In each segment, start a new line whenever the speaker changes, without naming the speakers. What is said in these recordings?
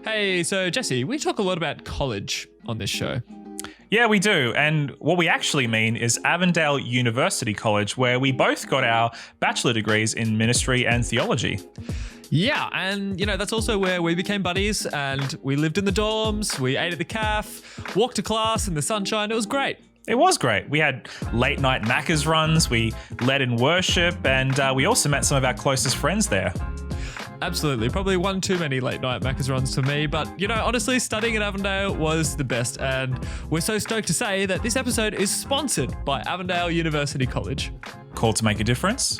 Hey, so Jesse, we talk a lot about college on this show.
Yeah, we do. And what we actually mean is Avondale University College, where we both got our bachelor degrees in ministry and theology.
Yeah, and that's also where we became buddies and we lived in the dorms, we ate at the caf, walked to class in the sunshine. It was great.
It was great. We had late night Macca's runs, we led in worship, and we also met some of our closest friends there.
Absolutely. Probably one too many late night Macca's runs for me. But, honestly, studying at Avondale was the best. And we're so stoked to say that this episode is sponsored by Avondale University College.
Called to make a difference?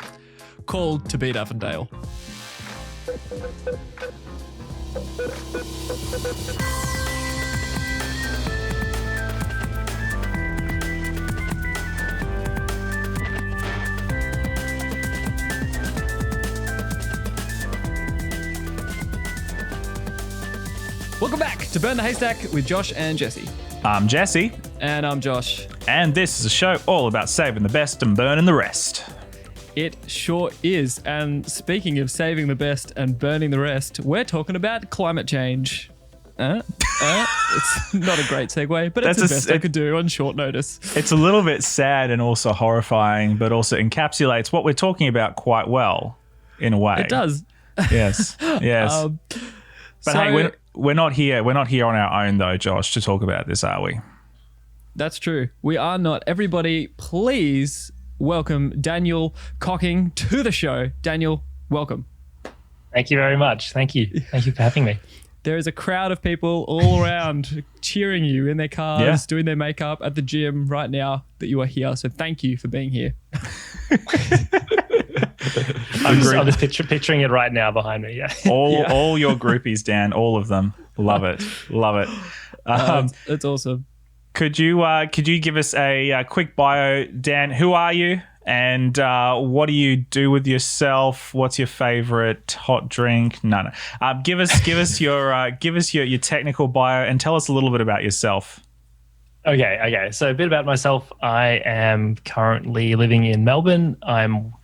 Called to beat Avondale. Welcome back to Burn the Haystack with Josh and Jesse.
I'm Jesse.
And I'm Josh.
And this is a show all about saving the best and burning the rest.
It sure is. And speaking of saving the best and burning the rest, we're talking about climate change. It's not a great segue, but it's the best I could do on short notice.
It's a little bit sad and also horrifying, but also encapsulates what we're talking about quite well, in a way.
It does.
Yes. But hey, we're not here. We're not here on our own, though, Josh, to talk about this, are we?
That's true. We are not. Everybody, please welcome Daniel Cocking to the show. Daniel, welcome.
Thank you very much. Thank you. Thank you for having me.
There is a crowd of people all around cheering you in their cars, doing their makeup at the gym right now that you are here. So thank you for being here.
I'm just picturing it right now behind me. Yeah.
All your groupies, Dan, all of them. Love it.
That's awesome.
Could you give us a quick bio, Dan? Who are you, and what do you do with yourself? What's your favorite hot drink? No. Give us your technical bio and tell us a little bit about yourself.
Okay. So a bit about myself. I am currently living in Melbourne. I'm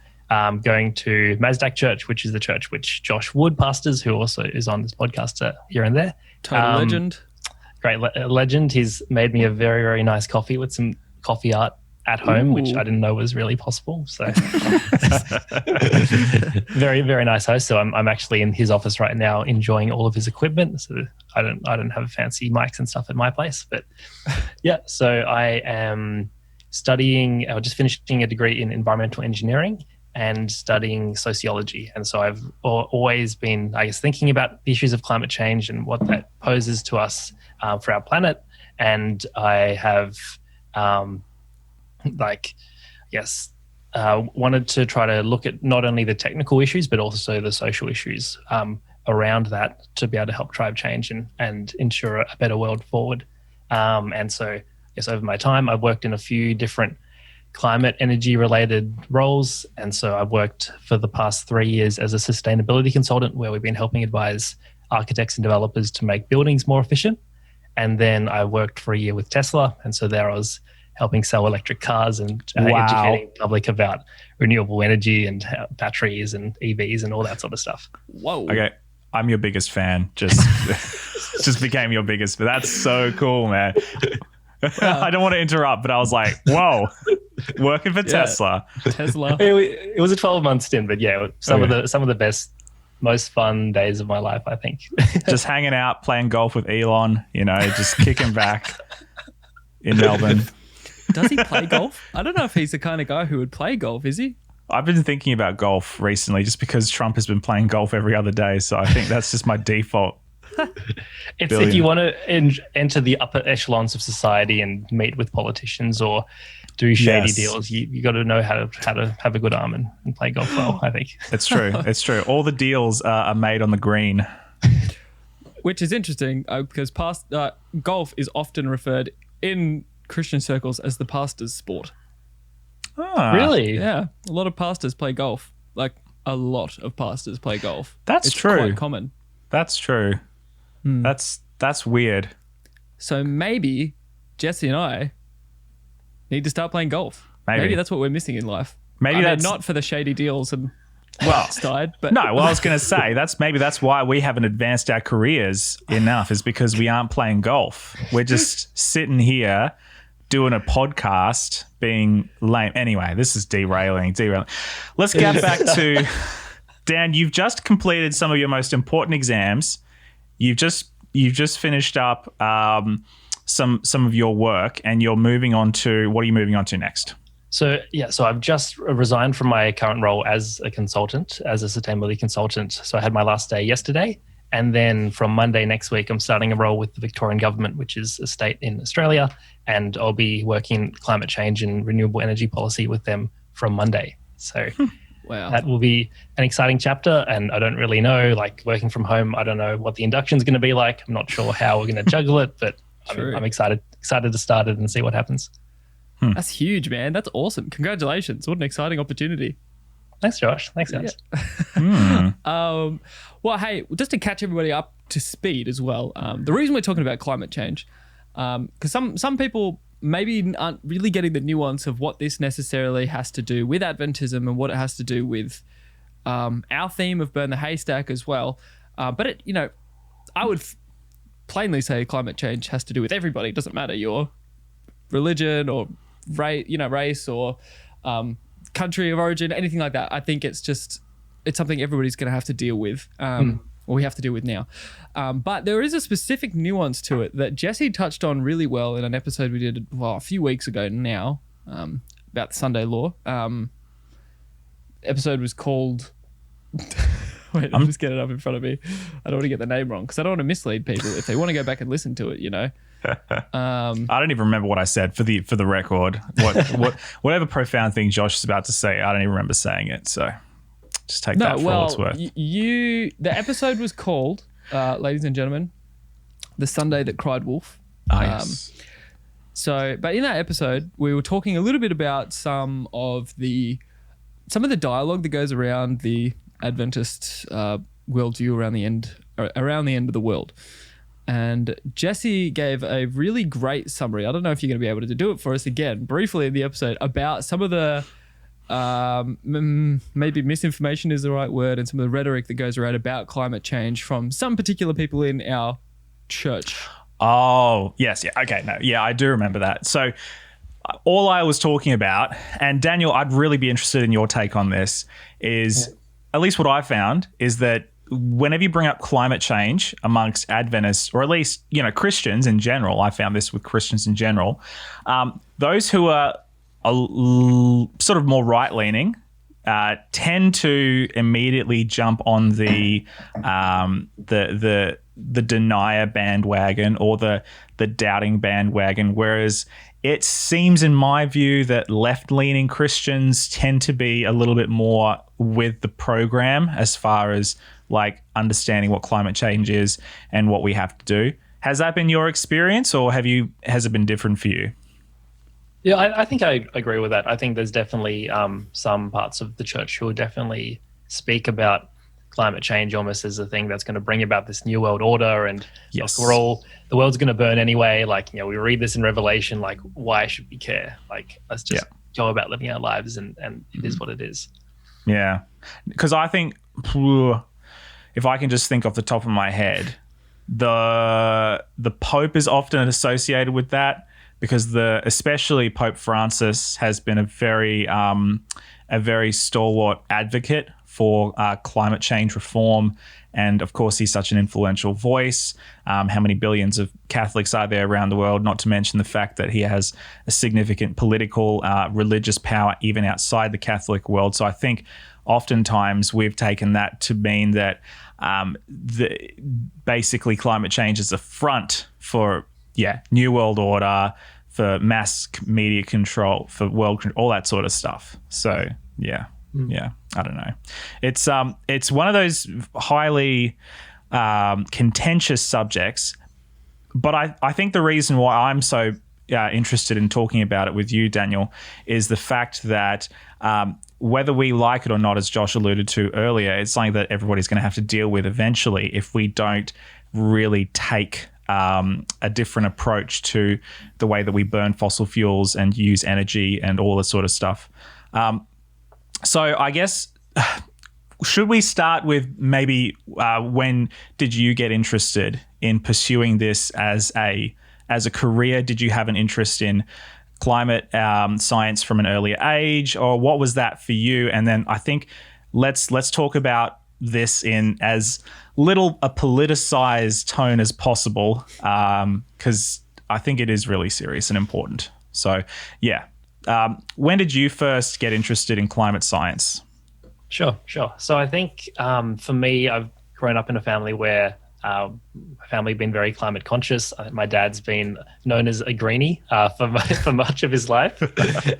going to Mazdak Church, which is the church which Josh Wood pastors, who also is on this podcast here and there.
Total legend.
Great legend. He's made me a very, very nice coffee with some coffee art at home, which I didn't know was really possible. So very, very nice host. So I'm actually in his office right now enjoying all of his equipment. So I don't have fancy mics and stuff at my place, but yeah. So I am just finishing a degree in environmental engineering and studying sociology. And so I've always been, thinking about the issues of climate change and what that poses to us for our planet. And I have, wanted to try to look at not only the technical issues, but also the social issues around that to be able to help drive change and ensure a better world forward. And so, yes, over my time, I've worked in a few different climate energy related roles. And so I've worked for the past 3 years as a sustainability consultant, where we've been helping advise architects and developers to make buildings more efficient. And then I worked for a year with Tesla. And so there I was helping sell electric cars and educating the public about renewable energy and batteries and EVs and all that sort of stuff.
Whoa.
Okay. I'm your biggest fan. Just became your biggest, but that's so cool, man. I don't want to interrupt, but I was like, whoa, working for Tesla.
It was a 12-month stint, but yeah, some of the best, most fun days of my life, I think.
Just hanging out, playing golf with Elon, just kicking back in Melbourne.
Does he play golf? I don't know if he's the kind of guy who would play golf, is he?
I've been thinking about golf recently just because Trump has been playing golf every other day. So I think that's just my default.
If you want to enter the upper echelons of society and meet with politicians or do shady deals, you got to know how to have a good arm and play golf well, I think.
It's true. All the deals are made on the green.
Which is interesting because golf is often referred in Christian circles as the pastor's sport.
Really?
Yeah. A lot of pastors play golf. Like a lot of pastors play golf.
It's
true. Quite common.
That's true. That's weird.
So maybe Jesse and I need to start playing golf. Maybe that's what we're missing in life. Maybe that's not for the shady deals and
Well,
died. But
no, well, I was going to say that's why we haven't advanced our careers enough, is because we aren't playing golf. We're just sitting here doing a podcast, being lame. Anyway, this is derailing. Let's get back to Dan. You've just completed some of your most important exams. You've just finished up some of your work, and you're moving on to, what are you moving on to next?
So I've just resigned from my current role as a consultant, as a sustainability consultant. So I had my last day yesterday. And then from Monday next week, I'm starting a role with the Victorian government, which is a state in Australia. And I'll be working climate change and renewable energy policy with them from Monday. So
wow,
that will be an exciting chapter. And I don't really know, like working from home, I don't know what the induction is going to be like. I'm not sure how we're going to juggle it, but I'm excited to start it and see what happens.
That's huge, man. That's awesome. Congratulations. What an exciting opportunity.
Thanks, Josh. Thanks, guys.
Yeah. Well, hey, just to catch everybody up to speed as well, the reason we're talking about climate change, because some people maybe aren't really getting the nuance of what this necessarily has to do with Adventism and what it has to do with our theme of Burn the Haystack as well. But it, I would plainly say climate change has to do with everybody. It doesn't matter your religion or race or country of origin, anything like that. I think it's something everybody's going to have to deal with, or we have to deal with now. But there is a specific nuance to it that Jesse touched on really well in an episode we did a few weeks ago now, about the Sunday law. Episode was called... Wait, I'm just getting it up in front of me. I don't want to get the name wrong because I don't want to mislead people if they want to go back and listen to it,
I don't even remember what I said for the record. Whatever profound thing Josh is about to say, I don't even remember saying it. So just take that for all it's worth.
The episode was called, ladies and gentlemen, "The Sunday That Cried Wolf."
Yes.
But in that episode, we were talking a little bit about some of the dialogue that goes around the Adventist worldview around the end of the world. And Jesse gave a really great summary. I don't know if you're going to be able to do it for us again, briefly in the episode, about some of the maybe misinformation is the right word, and some of the rhetoric that goes around about climate change from some particular people in our church.
Oh, yes. Yeah. Okay. No. Yeah, I do remember that. So all I was talking about, and Daniel, I'd really be interested in your take on this, is at least what I found is that whenever you bring up climate change amongst Adventists, or at least, Christians in general, I found this with Christians in general, those who are sort of more right-leaning tend to immediately jump on the denier bandwagon or the doubting bandwagon, whereas it seems, in my view, that left-leaning Christians tend to be a little bit more with the program as far as like understanding what climate change is and what we have to do. Has that been your experience, or has it been different for you?
Yeah, I think I agree with that. I think there's definitely some parts of the church who will definitely speak about climate change almost as a thing that's going to bring about this new world order, and
yes,
the world's going to burn anyway. Like, we read this in Revelation, like, why should we care? Like, let's just go about living our lives, and it is what it is. Yeah.
Because I think, if I can just think off the top of my head, the Pope is often associated with that, because especially Pope Francis has been a very stalwart advocate for climate change reform. And of course, he's such an influential voice. How many billions of Catholics are there around the world? Not to mention the fact that he has a significant political, religious power even outside the Catholic world. So I think oftentimes we've taken that to mean that basically climate change is a front for New World Order, for mass media control, for world control, all that sort of stuff. So I don't know. It's one of those highly contentious subjects, but I think the reason why I'm so interested in talking about it with you, Daniel, is the fact that whether we like it or not, as Josh alluded to earlier, it's something that everybody's going to have to deal with eventually if we don't really take a different approach to the way that we burn fossil fuels and use energy and all this sort of stuff. So I guess should we start with maybe when did you get interested in pursuing this as a career? Did you have an interest in climate science from an earlier age, or what was that for you? And then I think let's talk about this in as little a politicized tone as possible, because I think it is really serious and important. So yeah, when did you first get interested in climate science?
Sure. So I think for me, I've grown up in a family where my family been very climate conscious. My dad's been known as a greenie for much of his life,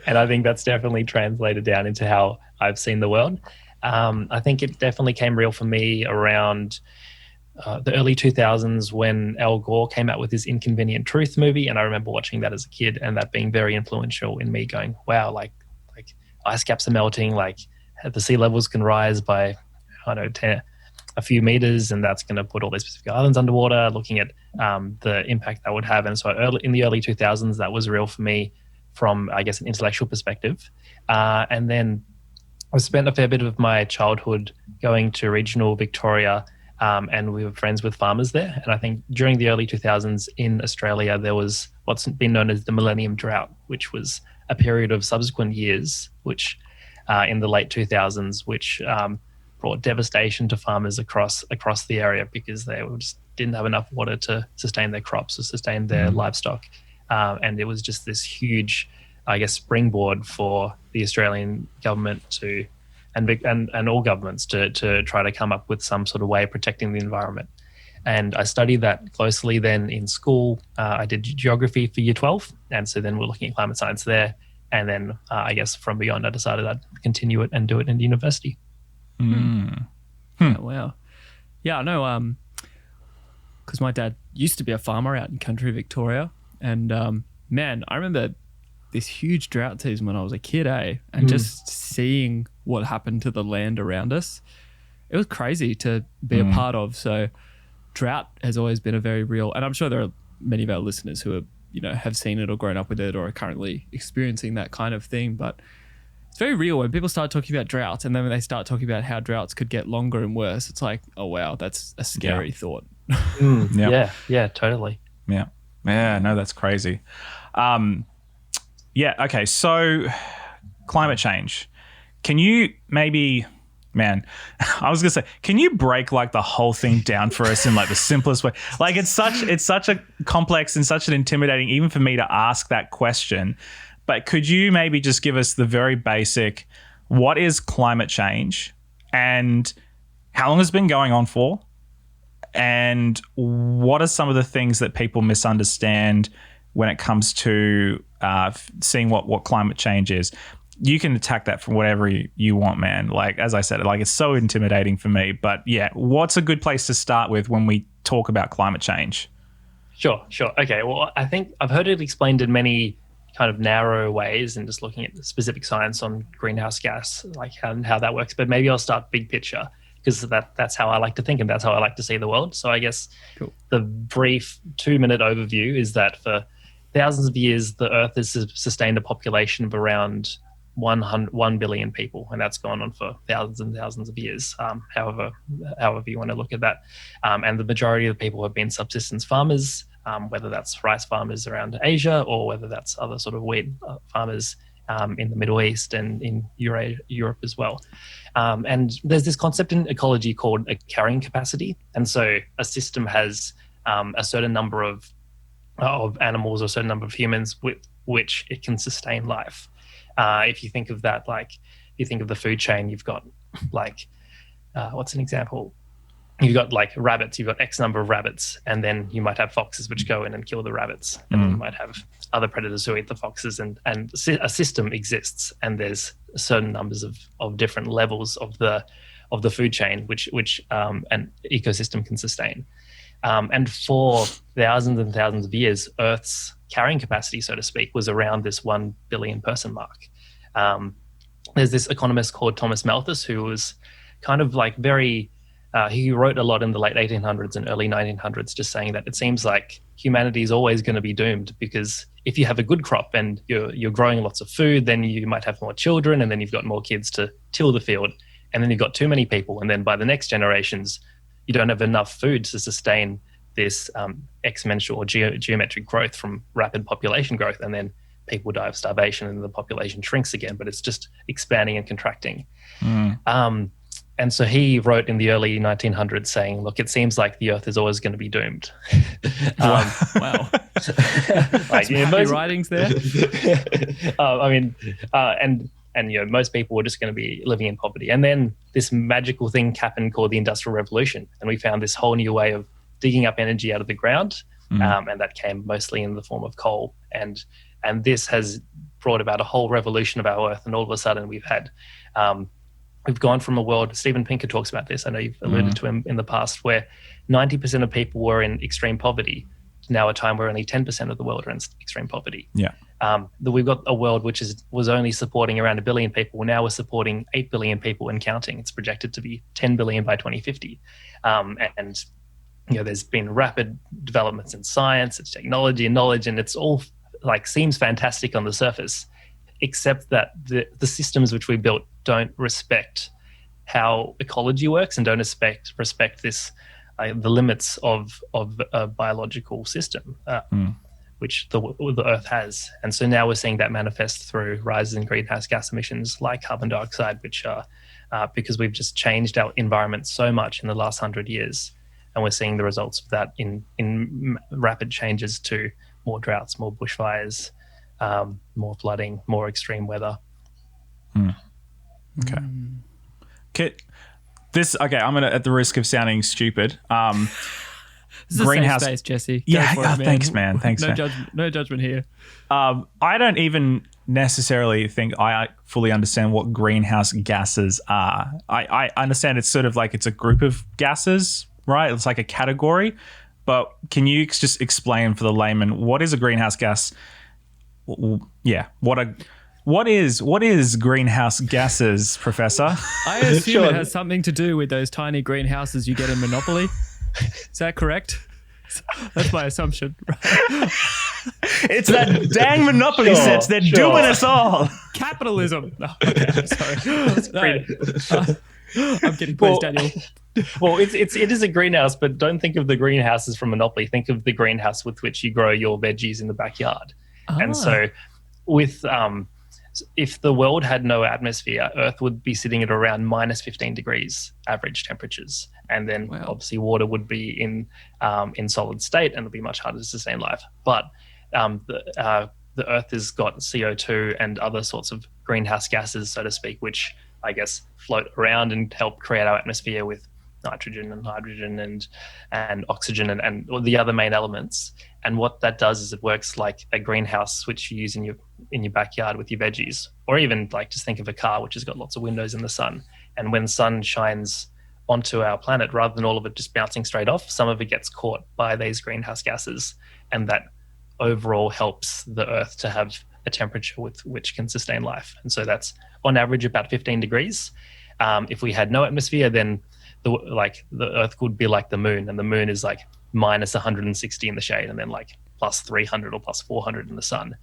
and I think that's definitely translated down into how I've seen the world. I think it definitely came real for me around the early 2000s when Al Gore came out with his Inconvenient Truth movie, and I remember watching that as a kid and that being very influential in me going, wow, like ice caps are melting, like the sea levels can rise by, I don't know, a few meters, and that's going to put all these Pacific Islands underwater, looking at the impact that would have. And so in the early 2000s, that was real for me from, I guess, an intellectual perspective. And then I spent a fair bit of my childhood going to regional Victoria, and we were friends with farmers there. And I think during the early 2000s in Australia, there was what's been known as the Millennium Drought, which was a period of subsequent years, which in the late 2000s, which brought devastation to farmers across the area because they just didn't have enough water to sustain their crops or sustain their livestock. And it was just this huge, I guess, springboard for the Australian government to, and all governments to try to come up with some sort of way of protecting the environment. And I studied that closely then in school. I did geography for year 12. And so then we're looking at climate science there. And then I guess from beyond, I decided I'd continue it and do it in university.
Oh, wow. Yeah, I know, because my dad used to be a farmer out in country Victoria. And man, I remember this huge drought season when I was a kid, and just seeing what happened to the land around us. It was crazy to be a part of. So drought has always been a very real, and I'm sure there are many of our listeners who are, have seen it or grown up with it or are currently experiencing that kind of thing. But it's very real when people start talking about droughts, and then when they start talking about how droughts could get longer and worse, it's like, oh wow, that's a scary thought.
Yeah, totally.
Yeah, no, that's crazy. Okay, so climate change. Can you maybe, man, I was gonna say, can you break like the whole thing down for us in like the simplest way? Like it's such a complex and such an intimidating, even for me to ask that question. But could you maybe just give us the very basic, what is climate change and how long has it been going on for? And what are some of the things that people misunderstand when it comes to seeing what climate change is? You can attack that from whatever you want, man. Like, as I said, like it's so intimidating for me. But yeah, what's a good place to start with when we talk about climate change? Sure.
Okay, well, I think I've heard it explained in many kind of narrow ways and just looking at the specific science on greenhouse gas, like how that works. But maybe I'll start big picture because that's how I like to think and that's how I like to see the world. So I guess the brief 2-minute overview is that for thousands of years, the Earth has sustained a population of around 1 billion people, and that's gone on for thousands and thousands of years, however you want to look at that. And the majority of the people have been subsistence farmers, whether that's rice farmers around Asia or whether that's other sort of wheat farmers in the Middle East and in Europe as well. And there's this concept in ecology called a carrying capacity. And so a system has a certain number of animals or a certain number of humans with which it can sustain life. If you think of that, like you think of the food chain, you've got like, what's an example? You've got like rabbits, you've got X number of rabbits, and then you might have foxes which go in and kill the rabbits. And then you might have other predators who eat the foxes, and a system exists, and there's certain numbers of different levels of the food chain which an ecosystem can sustain. And for thousands and thousands of years, Earth's carrying capacity, so to speak, was around this 1 billion person mark. There's this economist called Thomas Malthus who was kind of like he wrote a lot in the late 1800s and early 1900s, just saying that it seems like humanity is always going to be doomed, because if you have a good crop and you're growing lots of food, then you might have more children, and then you've got more kids to till the field. and then you've got too many people, and then by the next generations, you don't have enough food to sustain this exponential or geometric growth from rapid population growth, and then people die of starvation and the population shrinks again, but it's just expanding and contracting. And so he wrote in the early 1900s saying, look, it seems like the Earth is always going to be doomed.
Wow.
Like,
happy writings there.
And most people were just going to be living in poverty. And then this magical thing happened called the Industrial Revolution. And we found this whole new way of digging up energy out of the ground. And that came mostly in the form of coal. And this has brought about a whole revolution of our Earth. And all of a sudden we've gone from a world, Steven Pinker talks about this, I know you've alluded to him in the past, where 90% of people were in extreme poverty. Now a time where only 10% of the world are in extreme poverty.
Yeah.
We've got a world which was only supporting around 1 billion people. Now we're supporting 8 billion people and counting. It's projected to be 10 billion by 2050. There's been rapid developments in science, it's technology and knowledge, and it's all like seems fantastic on the surface, except that the systems which we built don't respect how ecology works and don't respect this the limits of a biological system, which the Earth has. And so now we're seeing that manifest through rises in greenhouse gas emissions like carbon dioxide, which are because we've just changed our environment so much in the last 100 years. And we're seeing the results of that in rapid changes to more droughts, more bushfires, more flooding, more extreme weather.
Okay. I'm gonna, at the risk of sounding stupid,
this is greenhouse a safe space, Jesse.
Thanks, man.
No judgment here.
I don't even necessarily think I fully understand what greenhouse gases are. I understand it's sort of like it's a group of gases, right? It's like a category. But can you just explain for the layman, what is a greenhouse gas? Yeah, what is greenhouse gases, Professor?
I assume it has something to do with those tiny greenhouses you get in Monopoly. Is that correct? That's my assumption.
It's that dang Monopoly sets. They're doing us all.
Capitalism. No, okay, I'm sorry. I'm getting praised, Daniel.
Well, it is a greenhouse, but don't think of the greenhouses from Monopoly. Think of the greenhouse with which you grow your veggies in the backyard. And so if the world had no atmosphere, Earth would be sitting at around minus 15 degrees average temperatures. And then obviously water would be in solid state and it'll be much harder to sustain life. But the Earth has got CO2 and other sorts of greenhouse gases, so to speak, which I guess float around and help create our atmosphere with nitrogen and hydrogen and oxygen and the other main elements. And what that does is it works like a greenhouse which you use in your backyard with your veggies, or even like just think of a car which has got lots of windows in the sun. And when sun shines onto our planet, rather than all of it just bouncing straight off, some of it gets caught by these greenhouse gases, and that overall helps the Earth to have a temperature with which can sustain life. And so that's on average about 15 degrees. If we had no atmosphere, then the Earth would be like the moon, and the moon is like minus 160 in the shade, and then like plus 300 or plus 400 in the sun.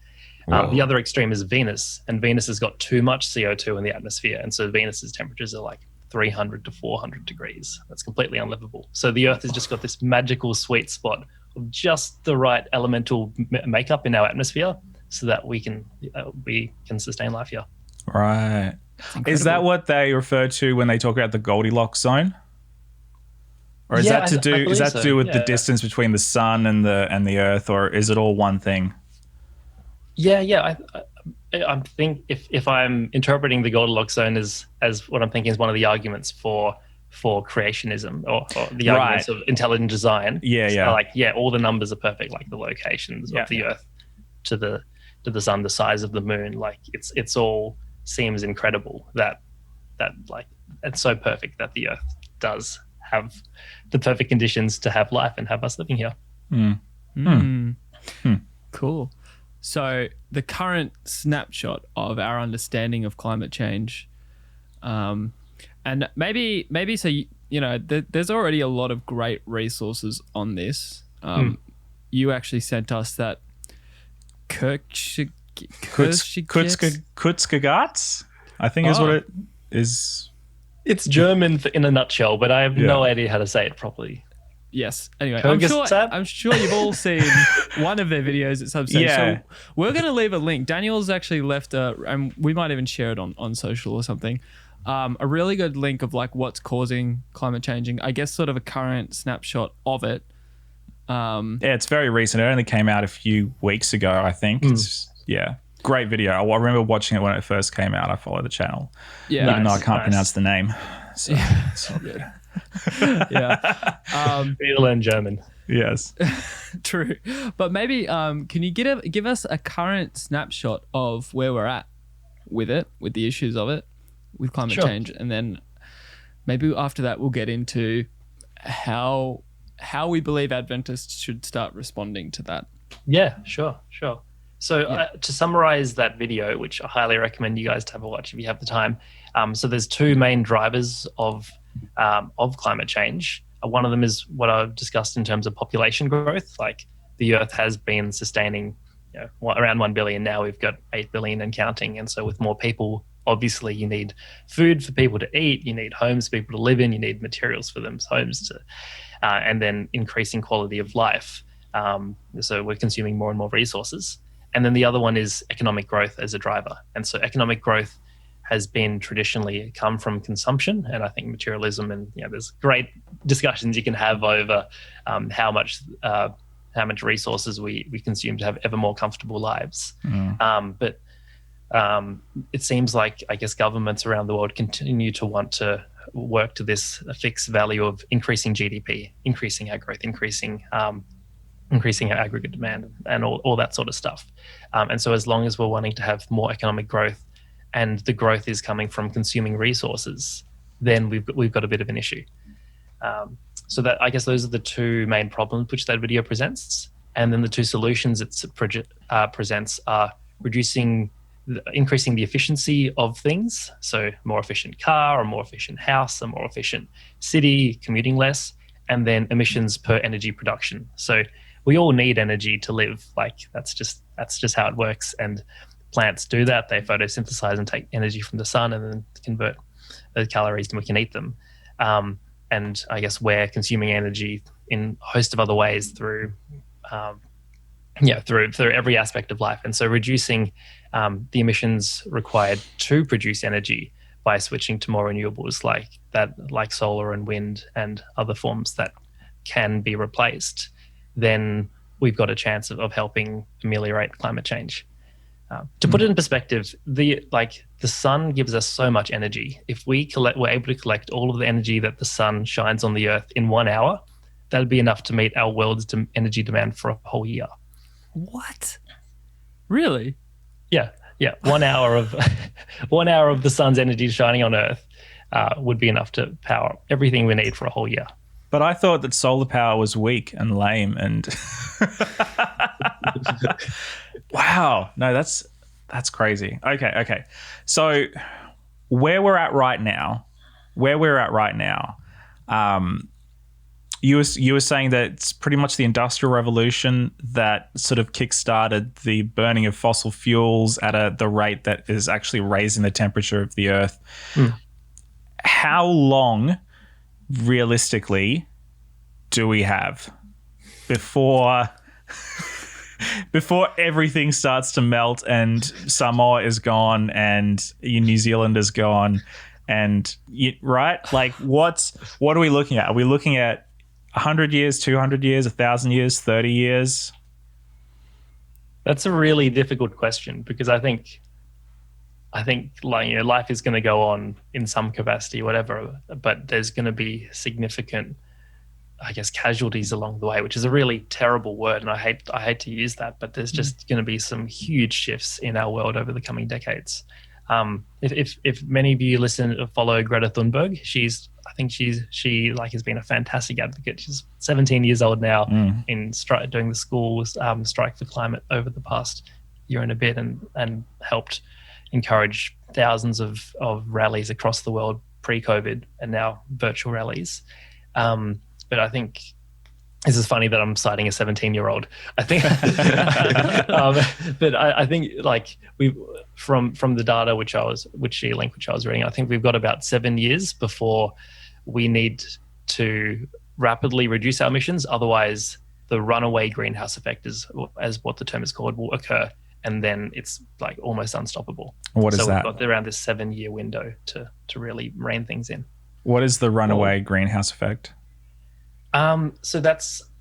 The other extreme is Venus, and Venus has got too much CO2 in the atmosphere, and so Venus's temperatures are like 300 to 400 degrees. That's completely unlivable. So the Earth has just got this magical sweet spot of just the right elemental makeup in our atmosphere, so that we can sustain life here.
Right. Is that what they refer to when they talk about the Goldilocks zone? Or is that to do with the distance between the sun and the Earth, or is it all one thing?
Yeah. I think if I'm interpreting the Goldilocks zone as what I'm thinking is one of the arguments for creationism or the arguments of intelligent design. So all the numbers are perfect, like the locations of the Earth to the sun, the size of the moon, like it's all seems incredible that like it's so perfect that the Earth does have the perfect conditions to have life and have us living here.
Cool. So the current snapshot of our understanding of climate change, and maybe so there's already a lot of great resources on this. You actually sent us that
Kurzgesagt, I think is what it is.
It's German in a nutshell, but I have no idea how to say it properly.
Yes. Anyway,
Kyrgyzstan?
I'm sure you've all seen one of their videos at some stage.
Yeah.
So we're going to leave a link. Daniel's actually left and we might even share it on social or something. A really good link of like what's causing climate changing. I guess sort of a current snapshot of it.
Yeah, it's very recent. It only came out a few weeks ago, I think. Yeah. Great video. I remember watching it when it first came out. I follow the channel.
Yeah.
Even though I can't pronounce the name. So it's all good.
Yeah.
We need to learn German.
Yes.
True. But maybe can you give us a current snapshot of where we're at with the issues of it, with climate change, and then maybe after that we'll get into how we believe Adventists should start responding to that.
Yeah, sure. So to summarize that video, which I highly recommend you guys to have a watch if you have the time. So there's two main drivers of climate change. One of them is what I've discussed in terms of population growth. Like the Earth has been sustaining, around 1 billion now. We've got 8 billion and counting. And so with more people, obviously you need food for people to eat. You need homes for people to live in. You need materials for those homes to, and then increasing quality of life. So we're consuming more and more resources. And then the other one is economic growth as a driver. And so economic growth has been traditionally come from consumption, and I think materialism, and there's great discussions you can have over how much resources we consume to have ever more comfortable lives. But it seems like, I guess, governments around the world continue to want to work to this fixed value of increasing GDP, increasing our growth, increasing our aggregate demand, and all that sort of stuff. And so as long as we're wanting to have more economic growth, and the growth is coming from consuming resources, then we've got a bit of an issue. So that, I guess, those are the two main problems which that video presents. And then the two solutions it presents are increasing the efficiency of things. So more efficient car, a more efficient house, a more efficient city, commuting less, and then emissions per energy production. So we all need energy to live. Like that's just how it works. And plants do that. They photosynthesize and take energy from the sun and then convert those calories and we can eat them. And I guess we're consuming energy in a host of other ways through every aspect of life. And so reducing the emissions required to produce energy by switching to more renewables like solar and wind and other forms that can be replaced, then we've got a chance of helping ameliorate climate change. To put it in perspective, the sun gives us so much energy. If we're able to collect all of the energy that the sun shines on the Earth in 1 hour, that'd be enough to meet our world's energy demand for a whole year.
What? Really?
Yeah. 1 hour of 1 hour of the sun's energy shining on Earth would be enough to power everything we need for a whole year.
But I thought that solar power was weak and lame and wow. No, that's crazy. Okay. So where we're at right now, you were saying that it's pretty much the Industrial Revolution that sort of kickstarted the burning of fossil fuels at the rate that is actually raising the temperature of the Earth. How long realistically do we have before everything starts to melt and Samoa is gone and New Zealand is gone, and right? Like what are we looking at? Are we looking at 100 years, 200 years, 1,000 years, 30 years?
That's a really difficult question because I think life is going to go on in some capacity, whatever, but there's going to be significant, I guess, casualties along the way, which is a really terrible word, and I hate to use that, but there's just going to be some huge shifts in our world over the coming decades. If many of you follow Greta Thunberg, she has been a fantastic advocate. She's 17 years old now, doing the schools strike for climate over the past year and a bit, and helped encourage thousands of rallies across the world pre-COVID and now virtual rallies. But I think This is funny that I'm citing a 17-year-old. I think, but I think like we from the data which she linked, which I was reading, I think we've got about 7 years before we need to rapidly reduce our emissions. Otherwise, the runaway greenhouse effect, as what the term is called, will occur, and then it's like almost unstoppable.
What is that?
We've got around this 7-year window to really rein things in.
What is the runaway greenhouse effect?
So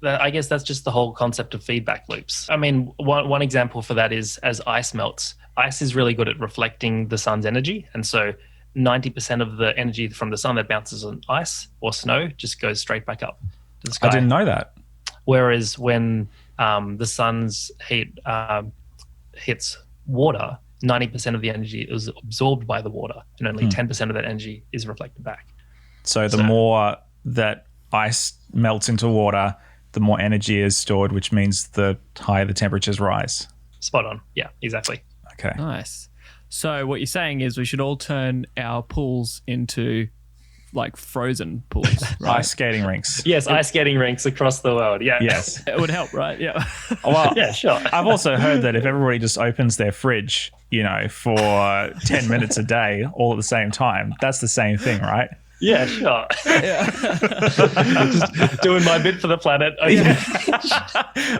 I guess that's just the whole concept of feedback loops. I mean, one example for that is as ice melts. Ice is really good at reflecting the sun's energy, and so 90% of the energy from the sun that bounces on ice or snow just goes straight back up to the sky.
I didn't know that.
Whereas when the sun's heat hits water, 90% of the energy is absorbed by the water, and only 10% of that energy is reflected back.
So the more that ice melts into water, the more energy is stored, which means the higher the temperatures rise.
Spot on. Yeah, exactly.
Okay.
Nice. So what you're saying is we should all turn our pools into like frozen pools, right?
Ice skating rinks.
Yes, ice skating rinks across the world. Yeah.
Yes.
It would help, right? Yeah.
Well,
yeah, sure.
I've also heard that if everybody just opens their fridge, for 10 minutes a day, all at the same time, that's the same thing, right?
Yeah, sure. Just doing my bit for the planet.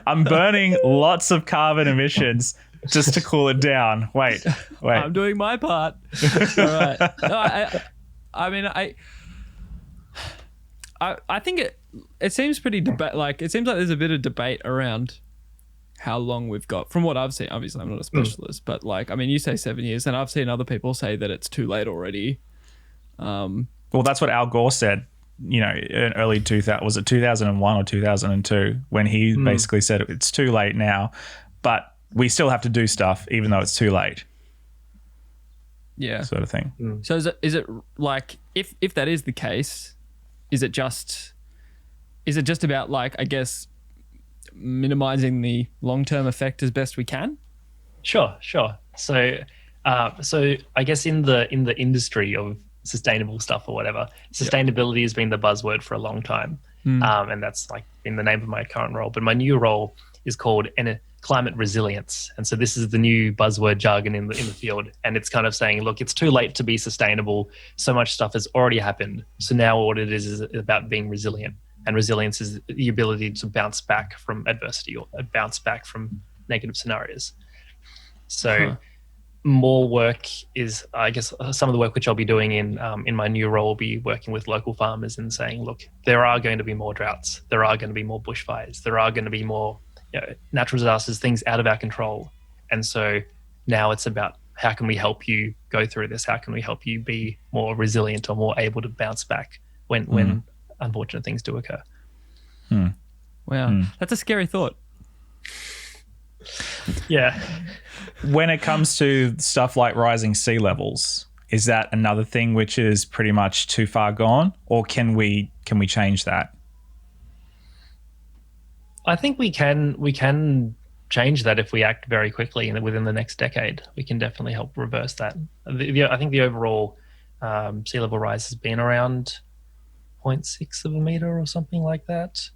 I'm burning lots of carbon emissions just to cool it down. Wait.
I'm doing my part. All right. No, I think it seems pretty it seems like there's a bit of debate around how long we've got. From what I've seen, obviously I'm not a specialist, but you say 7 years, and I've seen other people say that it's too late already.
Well, that's what Al Gore said, in early 2000, was it 2001 or 2002, when he basically said it's too late now, but we still have to do stuff even though it's too late.
Yeah.
Sort of thing.
So is it like, if that is the case, is it just about I guess minimizing the long-term effect as best we can?
Sure. So I guess in the industry of sustainable stuff or whatever, sustainability has been the buzzword for a long time, and that's in the name of my current role. But my new role is called climate resilience, and so this is the new buzzword jargon in the field, and it's kind of saying, look, it's too late to be sustainable. So much stuff has already happened. So now what it is about being resilient, and resilience is the ability to bounce back from adversity or bounce back from negative scenarios. So. More work is, I guess, some of the work which I'll be doing in my new role will be working with local farmers and saying, look, there are going to be more droughts, there are going to be more bushfires, there are going to be more natural disasters, things out of our control. And so now it's about how can we help you go through this? How can we help you be more resilient or more able to bounce back when unfortunate things do occur?
Wow, that's a scary thought.
Yeah.
When it comes to stuff like rising sea levels, is that another thing which is pretty much too far gone, or can we change that?
I think we can change that if we act very quickly, and within the next decade, we can definitely help reverse that. I think the overall sea level rise has been around 0.6 of a meter or something like that.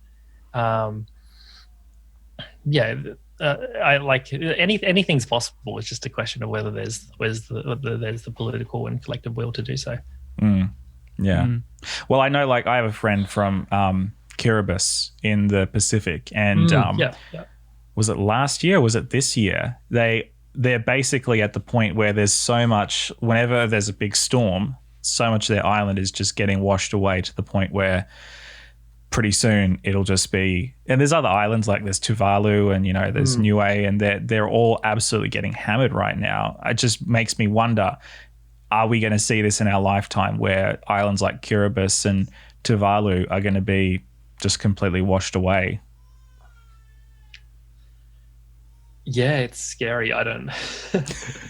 I like anything's possible. It's just a question of whether there's the political and collective will to do so.
Well, I know, I have a friend from Kiribati in the Pacific, and was it last year or was it this year? They're basically at the point where there's so much, whenever there's a big storm, so much of their island is just getting washed away to the point where pretty soon it'll just be, and there's other islands, like there's Tuvalu and there's Niue, and they're all absolutely getting hammered right now. It just makes me wonder, are we going to see this in our lifetime where islands like Kiribati and Tuvalu are going to be just completely washed away?
Yeah, it's scary. I don't.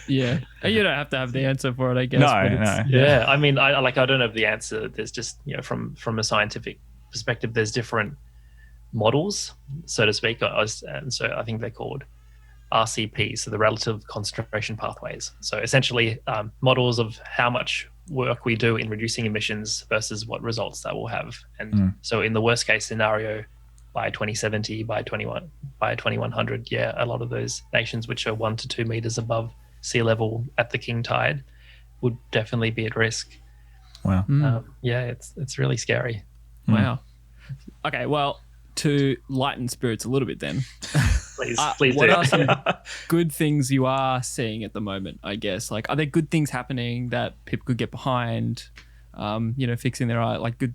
Yeah, you don't have to have the answer for it, I guess.
No.
Yeah, I mean, I don't have the answer. There's just from a scientific perspective, there's different models, so to speak, and so I think they're called RCP, so the relative concentration pathways. So essentially, models of how much work we do in reducing emissions versus what results that will have. And so in the worst case scenario, by 2070, by 2100, a lot of those nations which are 1 to 2 meters above sea level at the king tide would definitely be at risk.
Wow.
It's really scary.
Wow. Okay, well, to lighten spirits a little bit then.
Please
what
do.
are some good things you are seeing at the moment, I guess? Like, are there good things happening that people could get behind, fixing their eye, like good,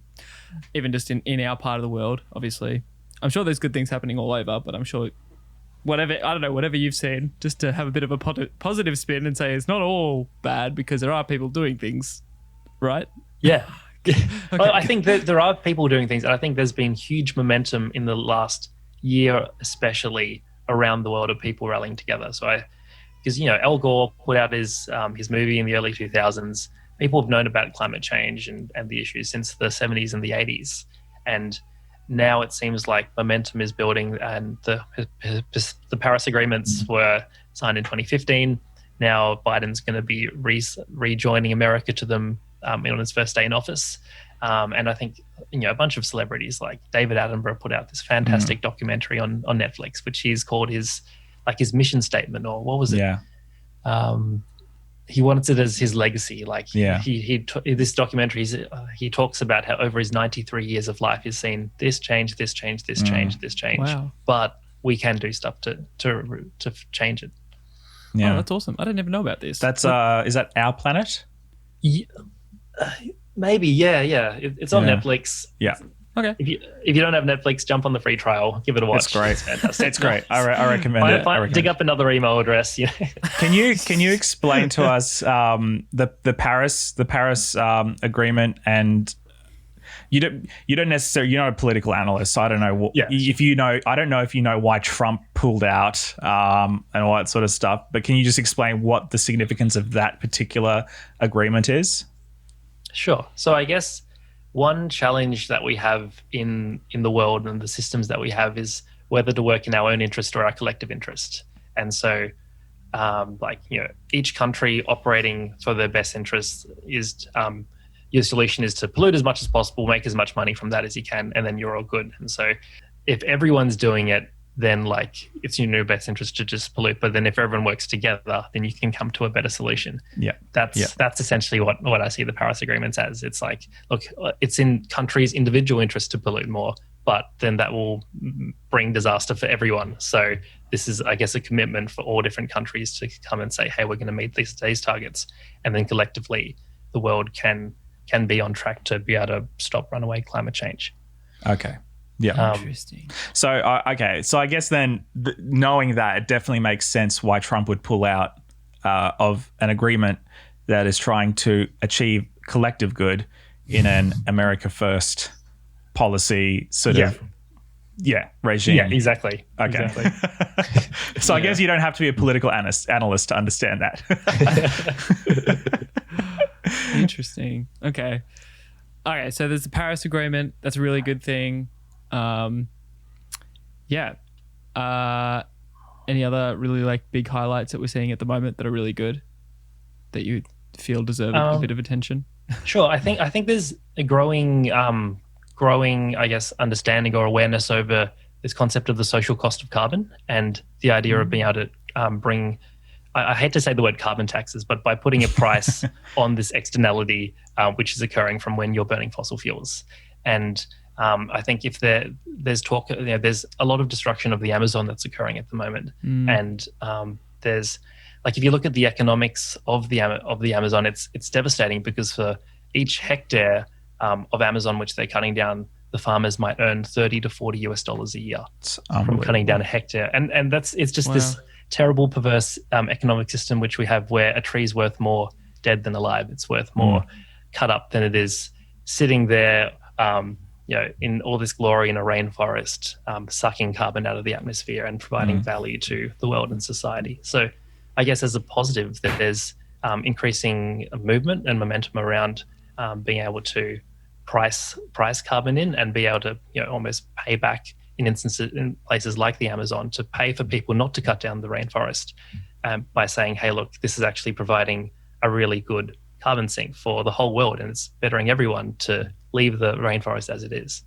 even just in our part of the world, obviously. I'm sure there's good things happening all over, but I'm sure whatever you've seen, just to have a bit of a positive spin and say it's not all bad because there are people doing things, right?
Yeah.
Okay.
Well, I think that there are people doing things, and I think there's been huge momentum in the last year, especially around the world, of people rallying together. So because Al Gore put out his movie in the early 2000s. People have known about climate change and the issues since the 70s and the 80s, and now it seems like momentum is building, and the Paris agreements were signed in 2015. Now Biden's going to be rejoining America to them on his first day in office. And I think, a bunch of celebrities like David Attenborough put out this fantastic documentary on Netflix, which he's called his mission statement, or what was it?
Yeah.
He wanted it as his legacy. This documentary, he talks about how over his 93 years of life, he's seen this change, this change, this change, this change.
Wow.
But we can do stuff to change it.
Yeah, that's awesome. I didn't even know about this.
That's is that Our Planet?
Yeah, maybe. Yeah. It's on Netflix.
Yeah.
Okay.
If you don't have Netflix, jump on the free trial. Give it a watch.
It's great.
It's fantastic.
It's great. I recommend it.
Dig up another email address.
Can you explain to us the Paris agreement? And you don't necessarily, you're not a political analyst, so I don't know if you know. I don't know if you know why Trump pulled out and all that sort of stuff. But can you just explain what the significance of that particular agreement is?
Sure. So I guess one challenge that we have in the world and the systems that we have is whether to work in our own interest or our collective interest. And so, each country operating for their best interests is your solution is to pollute as much as possible, make as much money from that as you can, and then you're all good. And so, if everyone's doing it, then it's in your best interest to just pollute. But then if everyone works together, then you can come to a better solution.
Yeah.
That's essentially what I see the Paris agreements as. It's like, look, it's in countries' individual interest to pollute more, but then that will bring disaster for everyone. So this is, I guess, a commitment for all different countries to come and say, hey, we're going to meet these targets. And then collectively, the world can be on track to be able to stop runaway climate change.
Okay. Yeah.
Interesting.
So I guess then knowing that, it definitely makes sense why Trump would pull out of an agreement that is trying to achieve collective good in an America First policy sort of regime.
Yeah, exactly.
Okay.
Exactly.
So I guess you don't have to be a political analyst to understand that.
Interesting. Okay. So there's the Paris Agreement. That's a really good thing. Any other really big highlights that we're seeing at the moment that are really good that you feel deserve a bit of attention?
Sure. I think there's a growing, I guess, understanding or awareness over this concept of the social cost of carbon and the idea of being able to bring, I hate to say the word carbon taxes, but by putting a price on this externality, which is occurring from when you're burning fossil fuels. And I think if there's talk, there's a lot of destruction of the Amazon that's occurring at the moment, and there's if you look at the economics of the Amazon, it's devastating because for each hectare of Amazon which they're cutting down, the farmers might earn $30 to $40 a year from cutting down a hectare, and it's just this terrible, perverse economic system which we have where a tree's worth more dead than alive. It's worth more cut up than it is sitting there. In all this glory in a rainforest, sucking carbon out of the atmosphere and providing value to the world and society. So I guess as a positive that there's increasing movement and momentum around being able to price carbon in and be able to almost pay back in instances in places like the Amazon to pay for people not to cut down the rainforest by saying, hey, look, this is actually providing a really good carbon sink for the whole world and it's bettering everyone to leave the rainforest as it is.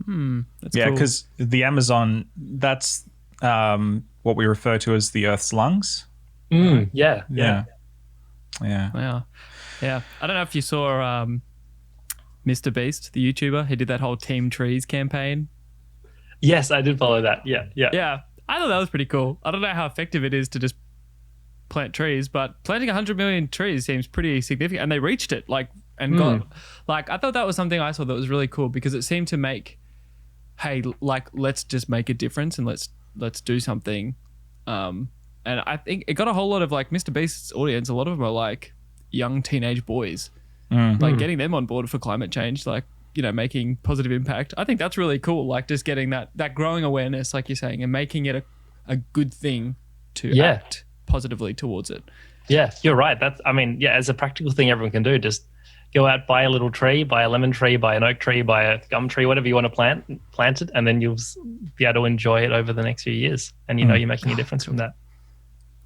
That's
Yeah,
cool.
because the Amazon, that's what we refer to as the Earth's lungs.
Yeah.
Yeah.
Yeah. I don't know if you saw Mr. Beast, the YouTuber. He did that whole Team Trees campaign.
Yes, I did follow that. Yeah.
Yeah, I thought that was pretty cool. I don't know how effective it is to just plant trees, but planting 100 million trees seems pretty significant, and they reached it. Got I thought that was something I saw that was really cool because it seemed to make, hey, like let's just make a difference and let's do something. And I think it got a whole lot of like Mr. Beast's audience. A lot of them are like young teenage boys, like getting them on board for climate change, like, you know, making positive impact. I think that's really cool. Like just getting that growing awareness, like you're saying, and making it a good thing to act positively towards it.
Yeah, you're right. As a practical thing everyone can do, just go out, buy a little tree, buy a lemon tree, buy an oak tree, buy a gum tree, whatever you want to plant it, and then you'll be able to enjoy it over the next few years. And you're making a difference from that.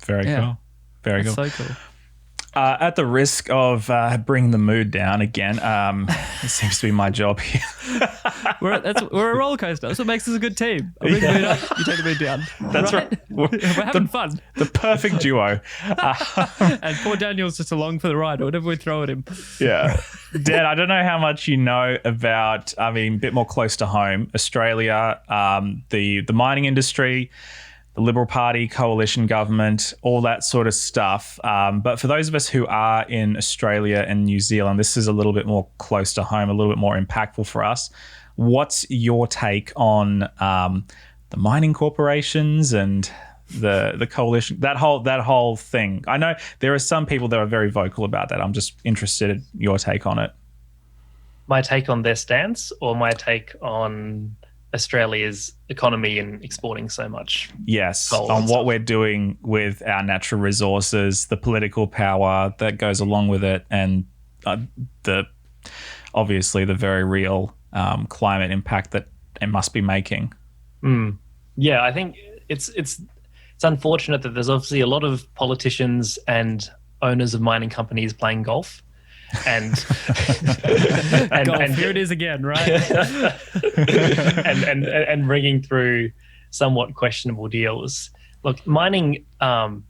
Very cool. Very cool.
So cool.
At the risk of bringing the mood down again, it seems to be my job here.
We're a roller coaster. That's what makes us a good team. I bring the mood up, you take the mood down.
That's right.
We're having fun.
The perfect duo.
And poor Daniel's just along for the ride or whatever we throw at him.
Yeah. Dan, I don't know how much you know about, a bit more close to home, Australia, the mining industry, the Liberal Party, coalition government, all that sort of stuff. But for those of us who are in Australia and New Zealand, this is a little bit more close to home, a little bit more impactful for us. What's your take on the mining corporations and the coalition, that whole thing? I know there are some people that are very vocal about that. I'm just interested in your take on it.
My take on their stance, or my take on Australia's economy and exporting so much?
Yes, on what we're doing with our natural resources, the political power that goes along with it, and obviously the very real climate impact that it must be making.
Yeah, I think it's unfortunate that there's obviously a lot of politicians and owners of mining companies playing golf. And
here it is again, right?
and bringing through somewhat questionable deals. Look, mining.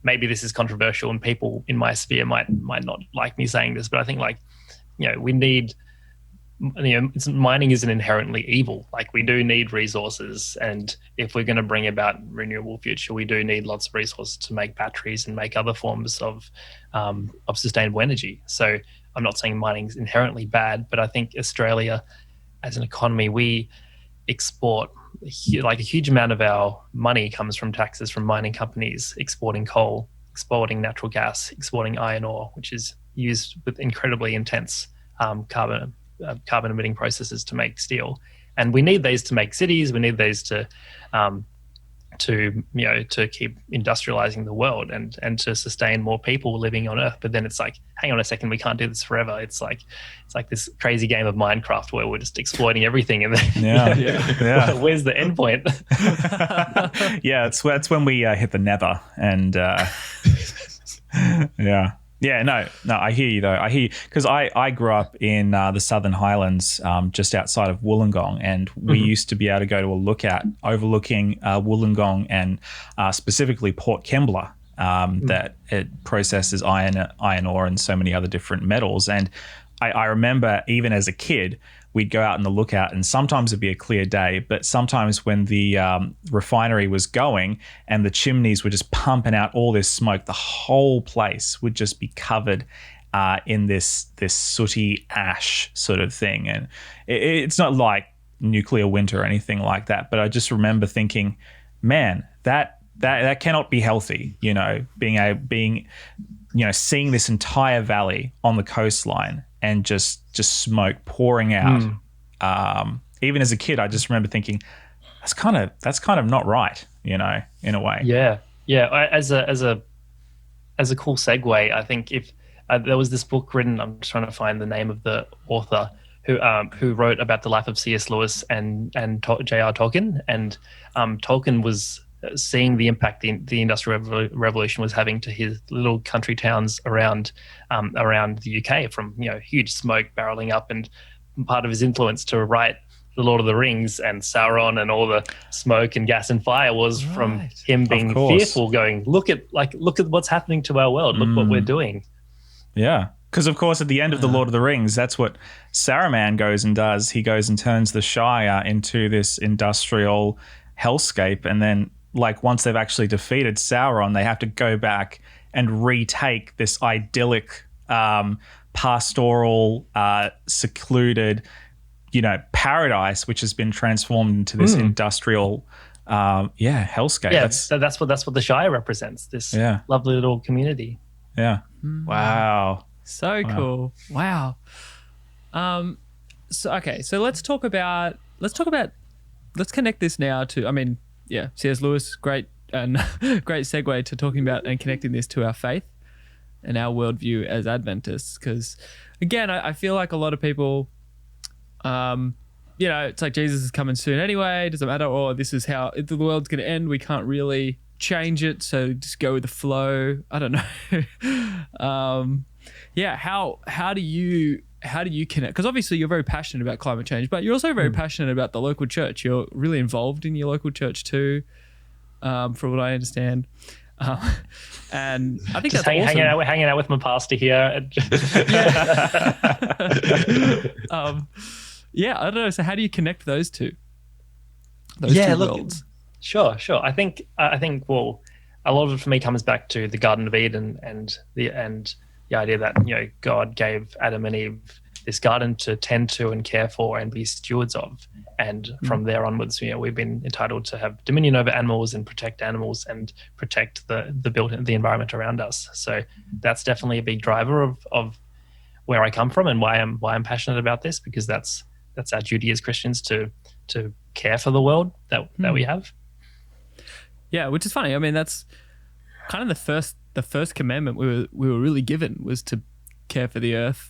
Maybe this is controversial, and people in my sphere might not like me saying this, but I think we need. Mining isn't inherently evil. Like, we do need resources, and if we're going to bring about renewable future, we do need lots of resources to make batteries and make other forms of sustainable energy. So I'm not saying mining is inherently bad, but I think Australia, as an economy, we export a huge amount of our money comes from taxes from mining companies, exporting coal, exporting natural gas, exporting iron ore, which is used with incredibly intense carbon emitting processes to make steel. And we need these to make cities. We need these to keep industrializing the world and to sustain more people living on Earth. But then it's like, hang on a second, we can't do this forever. It's like this crazy game of Minecraft where we're just exploiting everything, and then where's the end point?
Yeah, that's when we hit the nether, and no, I hear you though. I hear you, because I grew up in the Southern Highlands, just outside of Wollongong, and we used to be able to go to a lookout overlooking Wollongong and specifically Port Kembla, that it processes iron ore and so many other different metals. And I remember even as a kid, we'd go out in the lookout, and sometimes it'd be a clear day, but sometimes when the refinery was going and the chimneys were just pumping out all this smoke, the whole place would just be covered in this sooty ash sort of thing. And it's not like nuclear winter or anything like that, but I just remember thinking, man, that cannot be healthy, seeing this entire valley on the coastline and just smoke pouring out. Even as a kid, I just remember thinking, that's kind of not right, in a way.
Yeah. As a cool segue, I think if there was this book written, I'm just trying to find the name of the author who wrote about the life of C.S. Lewis and J.R. Tolkien, and Tolkien was seeing the impact the Industrial Revolution was having to his little country towns around the UK, from huge smoke barreling up, and part of his influence to write the Lord of the Rings and Sauron and all the smoke and gas and fire was from him being fearful, going, look at what's happening to our world. Look what we're doing.
Yeah. Because, of course, at the end of The Lord of the Rings, that's what Saruman goes and does. He goes and turns the Shire into this industrial hellscape. And then, like, once they've actually defeated Sauron, they have to go back and retake this idyllic, pastoral, secluded, paradise, which has been transformed into this industrial, hellscape.
Yeah, that's what the Shire represents, this lovely little community.
Yeah. Wow.
So cool. Wow. So let's connect this now to, C.S. Lewis, great segue to talking about and connecting this to our faith and our worldview as Adventists. Because again, I feel like a lot of people, it's like Jesus is coming soon anyway. Doesn't matter. Or this is how the world's going to end. We can't really change it. So just go with the flow. I don't know. How do you connect? Because obviously you're very passionate about climate change, but you're also very passionate about the local church. You're really involved in your local church too, from what I understand. And I think just that's
awesome. Hanging out with my pastor here.
I don't know. So how do you connect those two? Those two worlds.
Sure. I think well, a lot of it for me comes back to the Garden of Eden and the idea that God gave Adam and Eve this garden to tend to and care for and be stewards of, and from there onwards, we've been entitled to have dominion over animals and protect animals and protect the environment around us. So that's definitely a big driver of where I come from and why I'm passionate about this, because that's our duty as Christians to care for the world that we have.
Yeah, which is funny. I mean, that's kind of the first commandment we were really given was to care for the earth,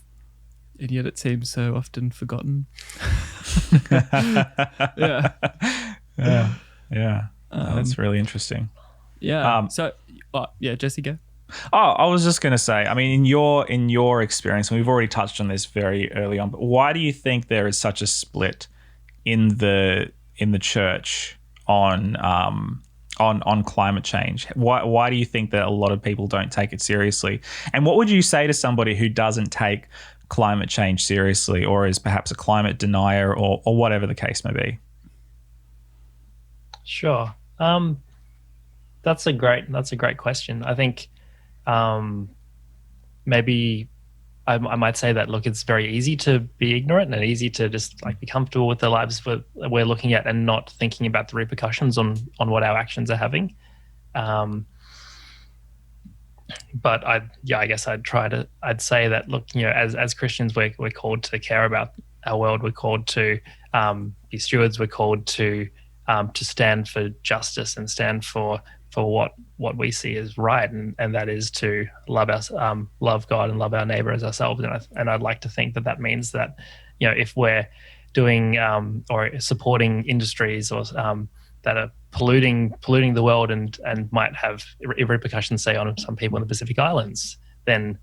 and yet it seems so often forgotten.
That's really interesting.
Jesse, go.
I was just going to say, I mean, in your experience, and we've already touched on this very early on, but why do you think there is such a split in the church on climate change? Why do you think that a lot of people don't take it seriously? And what would you say to somebody who doesn't take climate change seriously, or is perhaps a climate denier, or whatever the case may be?
Sure. That's a great question. I think maybe I might say that, look, it's very easy to be ignorant and easy to just be comfortable with the lives we're looking at and not thinking about the repercussions on what our actions are having. But I guess I'd say that, look, as Christians, we're called to care about our world. We're called to be stewards. We're called to stand for justice and stand for what we see as right, and that is to love God and love our neighbor as ourselves. And I'd like to think that means that, if we're doing or supporting industries or that are polluting the world and might have repercussions, say, on some people in the Pacific Islands, then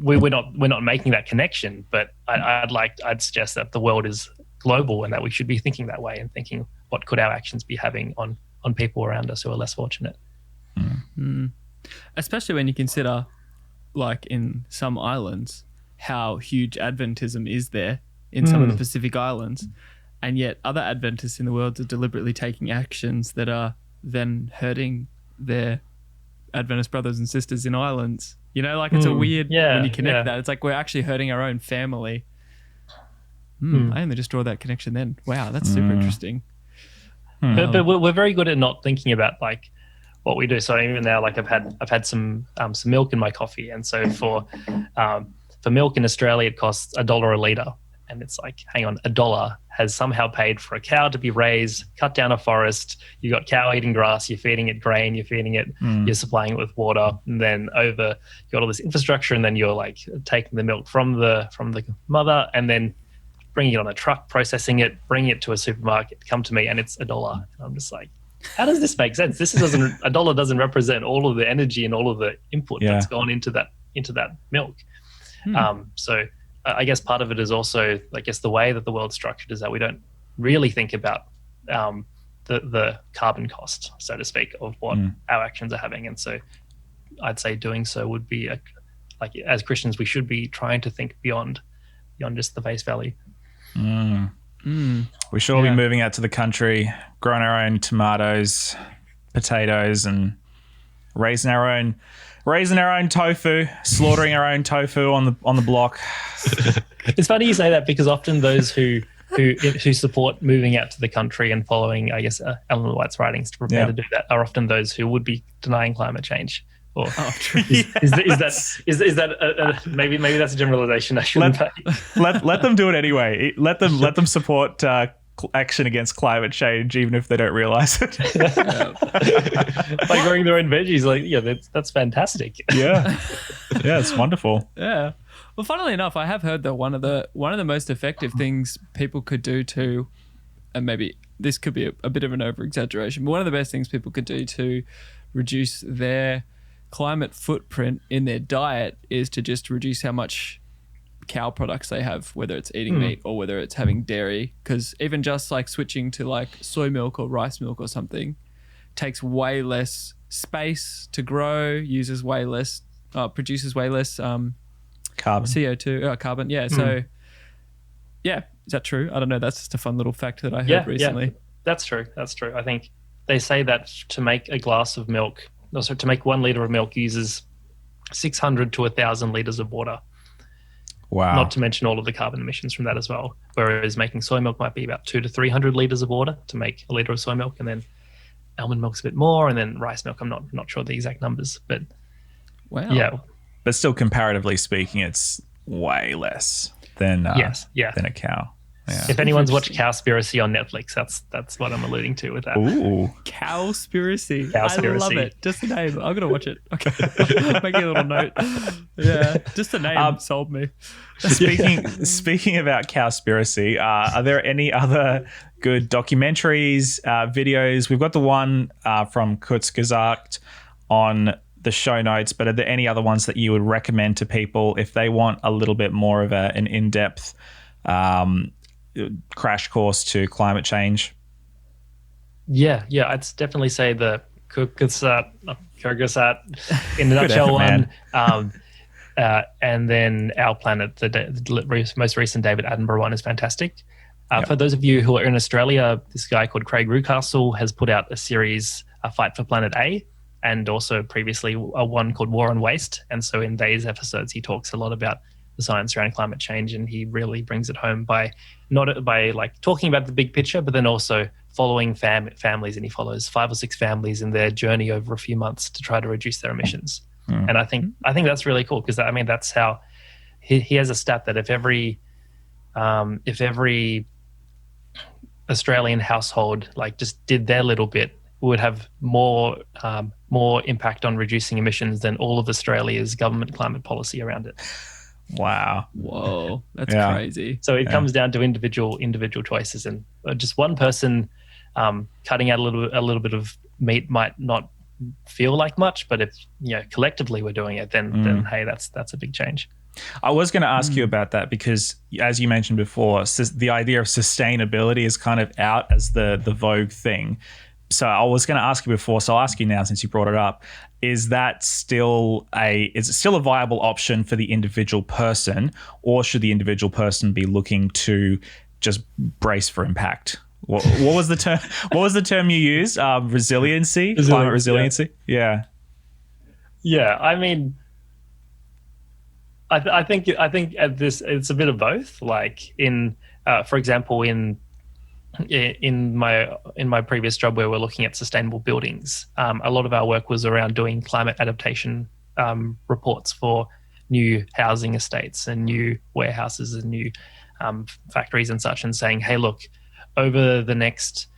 we're not making that connection. But I'd suggest that the world is global and that we should be thinking that way and thinking, what could our actions be having on people around us who are less fortunate.
Especially when you consider, in some islands, how huge Adventism is there in some of the Pacific Islands, and yet other Adventists in the world are deliberately taking actions that are then hurting their Adventist brothers and sisters in islands. It's a weird, when you connect that, it's like we're actually hurting our own family. I only just draw that connection then. Wow, that's super interesting.
But we're very good at not thinking about what we do. So even now, I've had some milk in my coffee, and so for milk in Australia, it costs $1 a litre, and it's hang on, $1 has somehow paid for a cow to be raised, cut down a forest. You got cow eating grass, you're feeding it grain, you're feeding it, you're supplying it with water, and then you got all this infrastructure, and then you're taking the milk from the mother, and then bringing it on a truck, processing it, bringing it to a supermarket, come to me, and it's $1. And I'm just how does this make sense? $1 doesn't represent all of the energy and all of the input that's gone into that milk. So I guess part of it is also, the way that the world's structured is that we don't really think about the carbon cost, so to speak, of what our actions are having. And so I'd say doing so would be like, as Christians, we should be trying to think beyond just the face value.
We should all be moving out to the country, growing our own tomatoes, potatoes, and raising our own tofu, slaughtering our own tofu on the block.
It's funny you say that, because often those who support moving out to the country and following, I guess, Ellen White's writings to prepare to do that are often those who would be denying climate change. Or is that maybe that's a generalization I shouldn't say.
Let them do it anyway. Let them support action against climate change, even if they don't realize it.
Like growing their own veggies, like that's fantastic.
Yeah, it's wonderful.
Yeah. Well, funnily enough, I have heard that one of the most effective things people could do to, and maybe this could be a bit of an over-exaggeration, but one of the best things people could do to reduce their climate footprint in their diet is to just reduce how much cow products they have, whether it's eating meat or whether it's having dairy. Because even just like switching to like soy milk or rice milk or something takes way less space to grow, uses way less, produces way less
carbon.
CO2 carbon. Yeah. So yeah, is that true? I don't know. That's just a fun little fact that I heard recently.
Yeah, that's true. I think they say that to make a glass of milk, also to make 1 liter of milk, uses 600 to 1,000 liters of water.
Wow.
Not to mention all of the carbon emissions from that as well. Whereas making soy milk might be about 200 to 300 liters of water to make a liter of soy milk, and then almond milk's a bit more, and then rice milk, I'm not sure the exact numbers, but
wow.
But still, comparatively speaking, it's way less than than a cow. Yeah.
If anyone's watched Cowspiracy on Netflix, that's what I'm alluding to with that.
Ooh,
Cowspiracy. I love it. Just the name. I'm gonna watch it. Okay, making a little note. Yeah, just the name sold me.
Speaking about Cowspiracy, are there any other good documentaries, videos? We've got the one from Kurzgesagt on the show notes, but are there any other ones that you would recommend to people if they want a little bit more of an in-depth crash course to climate change?
Yeah, I'd definitely say the Kyrgyzstan in a nutshell one, and then Our Planet, the most recent David Attenborough one, is fantastic. For those of you who are in Australia, this guy called Craig Rucastle has put out a series, Fight for Planet A, and also previously a one called War on Waste. And so in these episodes, he talks a lot about the science around climate change, and he really brings it home by like talking about the big picture, but then also following families, and he follows 5 or 6 families in their journey over a few months to try to reduce their emissions. And I think that's really cool, because that's how he has a stat that if every Australian household like just did their little bit, would have more impact on reducing emissions than all of Australia's government climate policy around it.
Wow.
Whoa, that's crazy.
So it comes down to individual choices, and just one person cutting out a little bit of meat might not feel like much, but if collectively we're doing it, then hey, that's a big change.
I was going to ask you about that, because as you mentioned before, the idea of sustainability is kind of out as the vogue thing. So I was going to ask you before, so I'll ask you now since you brought it up. Is it still a viable option for the individual person, or should the individual person be looking to just brace for impact? What was the term? What was the term you used? Resiliency, climate resiliency. Yeah. I mean, I think at this it's a bit of both. Like for example, in my previous job where we're looking at sustainable buildings, a lot of our work was around doing climate adaptation reports for new housing estates and new warehouses and new factories and such, and saying, hey, look, over the next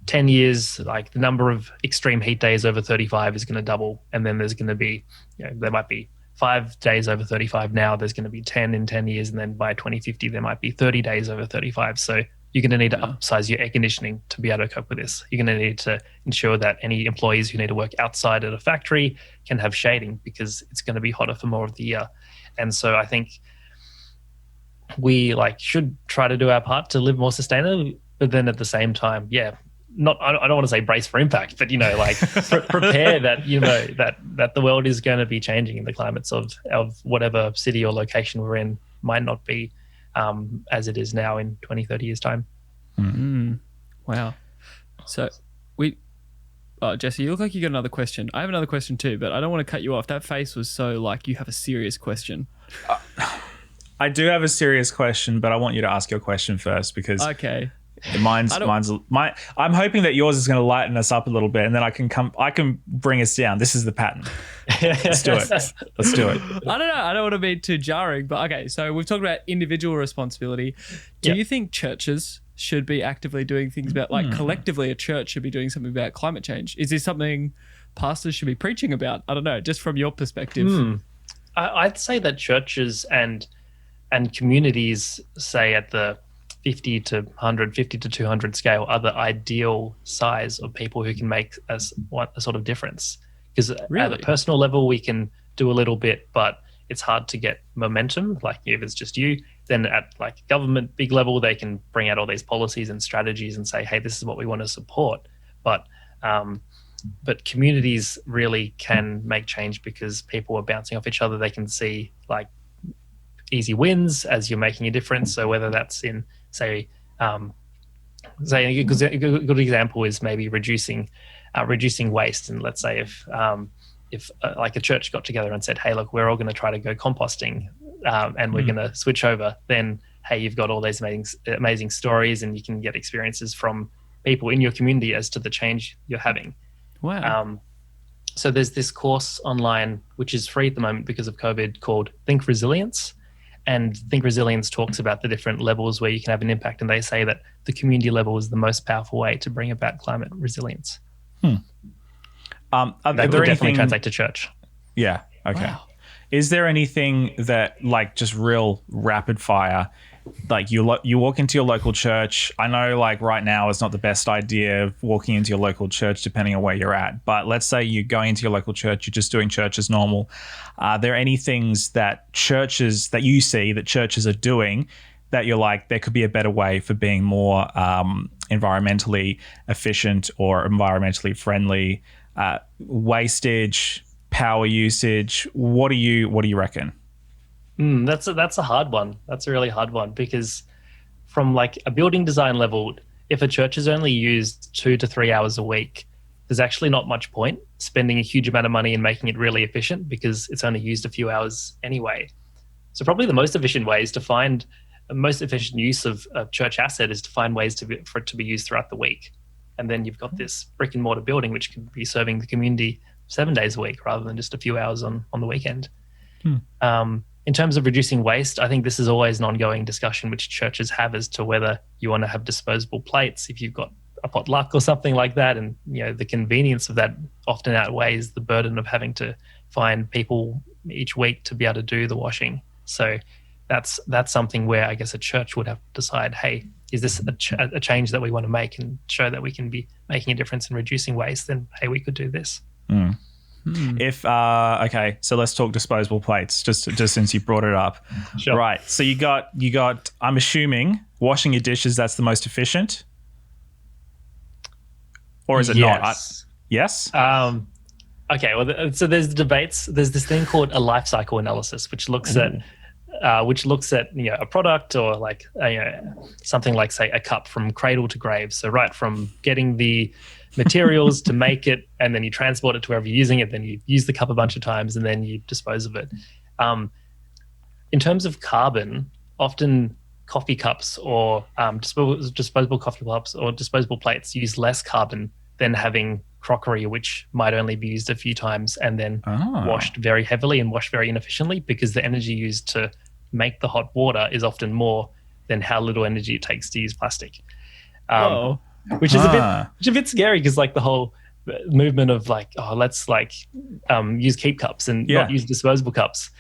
10 years, like the number of extreme heat days over 35 is going to double, and then there's going to be, there might be 5 days over 35 now, there's going to be 10 in 10 years, and then by 2050 there might be 30 days over 35. So you're going to need to upsize your air conditioning to be able to cope with this. You're going to need to ensure that any employees who need to work outside at a factory can have shading, because it's going to be hotter for more of the year. And so I think we should try to do our part to live more sustainably
but then at the same time, I don't want to say brace for impact, but like prepare that that the world is going to be changing, and the climates of whatever city or location we're in might not be as it is now in 20-30 years time.
Wow. So Jesse, you look like you got another question. I have another question too, but I don't want to cut you off. That face was so like you have a serious question.
I do have a serious question, but I want you to ask your question first because
okay.
I'm hoping that yours is going to lighten us up a little bit, and then I can bring us down. This is the pattern. Let's do it. Let's do it.
I don't know. I don't want to be too jarring, but okay. So we've talked about individual responsibility. Do you think churches should be actively doing things about, like collectively a church should be doing something about climate change? Is this something pastors should be preaching about? I don't know, just from your perspective.
I'd say that churches and communities, say at the 50 to 100, 50 to 200 scale, are the ideal size of people who can make a sort of difference. Because at a personal level, we can do a little bit, but it's hard to get momentum. Like if it's just you, then at like government big level, they can bring out all these policies and strategies and say, hey, this is what we want to support. But communities really can make change because people are bouncing off each other. They can see like easy wins as you're making a difference. So whether that's in, say a good example is maybe reducing waste. And let's say if like a church got together and said, hey, look, we're all going to try to go composting and we're going to switch over, then, hey, you've got all these amazing stories and you can get experiences from people in your community as to the change you're having.
Wow.
So there's this course online, which is free at the moment because of COVID, called Think Resilience. And Think Resilience talks about the different levels where you can have an impact. And they say that the community level is the most powerful way to bring about climate resilience.
That
could definitely translate to church.
Yeah. Okay.
Wow.
Is there anything that, like, just real rapid fire, like you walk into your local church? I know, like, right now is not the best idea of walking into your local church depending on where you're at. But let's say you're going into your local church, you're just doing church as normal. Are there any things that you see that churches are doing that you're like, there could be a better way for being more environmentally efficient or environmentally friendly? Wastage, power usage. What do you reckon?
That's a hard one. That's a really hard one because from like a building design level, if a church is only used 2 to 3 hours a week, there's actually not much point spending a huge amount of money and making it really efficient because it's only used a few hours anyway. So probably the most efficient way is to find the most efficient use of a church asset is to find ways for it to be used throughout the week. And then you've got this brick and mortar building, which can be serving the community 7 days a week rather than just a few hours on the weekend. In terms of reducing waste, I think this is always an ongoing discussion which churches have as to whether you want to have disposable plates if you've got a potluck or something like that. And the convenience of that often outweighs the burden of having to find people each week to be able to do the washing. So that's something where I guess a church would have to decide, hey, is this a change that we want to make and show that we can be making a difference in reducing waste? Then, hey, we could do this.
If okay, so let's talk disposable plates. Just since you brought it up,
Sure.
Right? So you got. I'm assuming washing your dishes. That's the most efficient, or is it not? Yes.
Okay. Well, so there's debates. There's this thing called a life cycle analysis, which looks at a product or like something like, say, a cup from cradle to grave. So right from getting the materials to make it, and then you transport it to wherever you're using it, then you use the cup a bunch of times, and then you dispose of it. In terms of carbon, often coffee cups or disposable coffee cups or disposable plates use less carbon than having crockery, which might only be used a few times and then washed very heavily and washed very inefficiently, because the energy used to make the hot water is often more than how little energy it takes to use plastic. Which is a bit scary, because like the whole movement of like, let's like use keep cups and not use disposable cups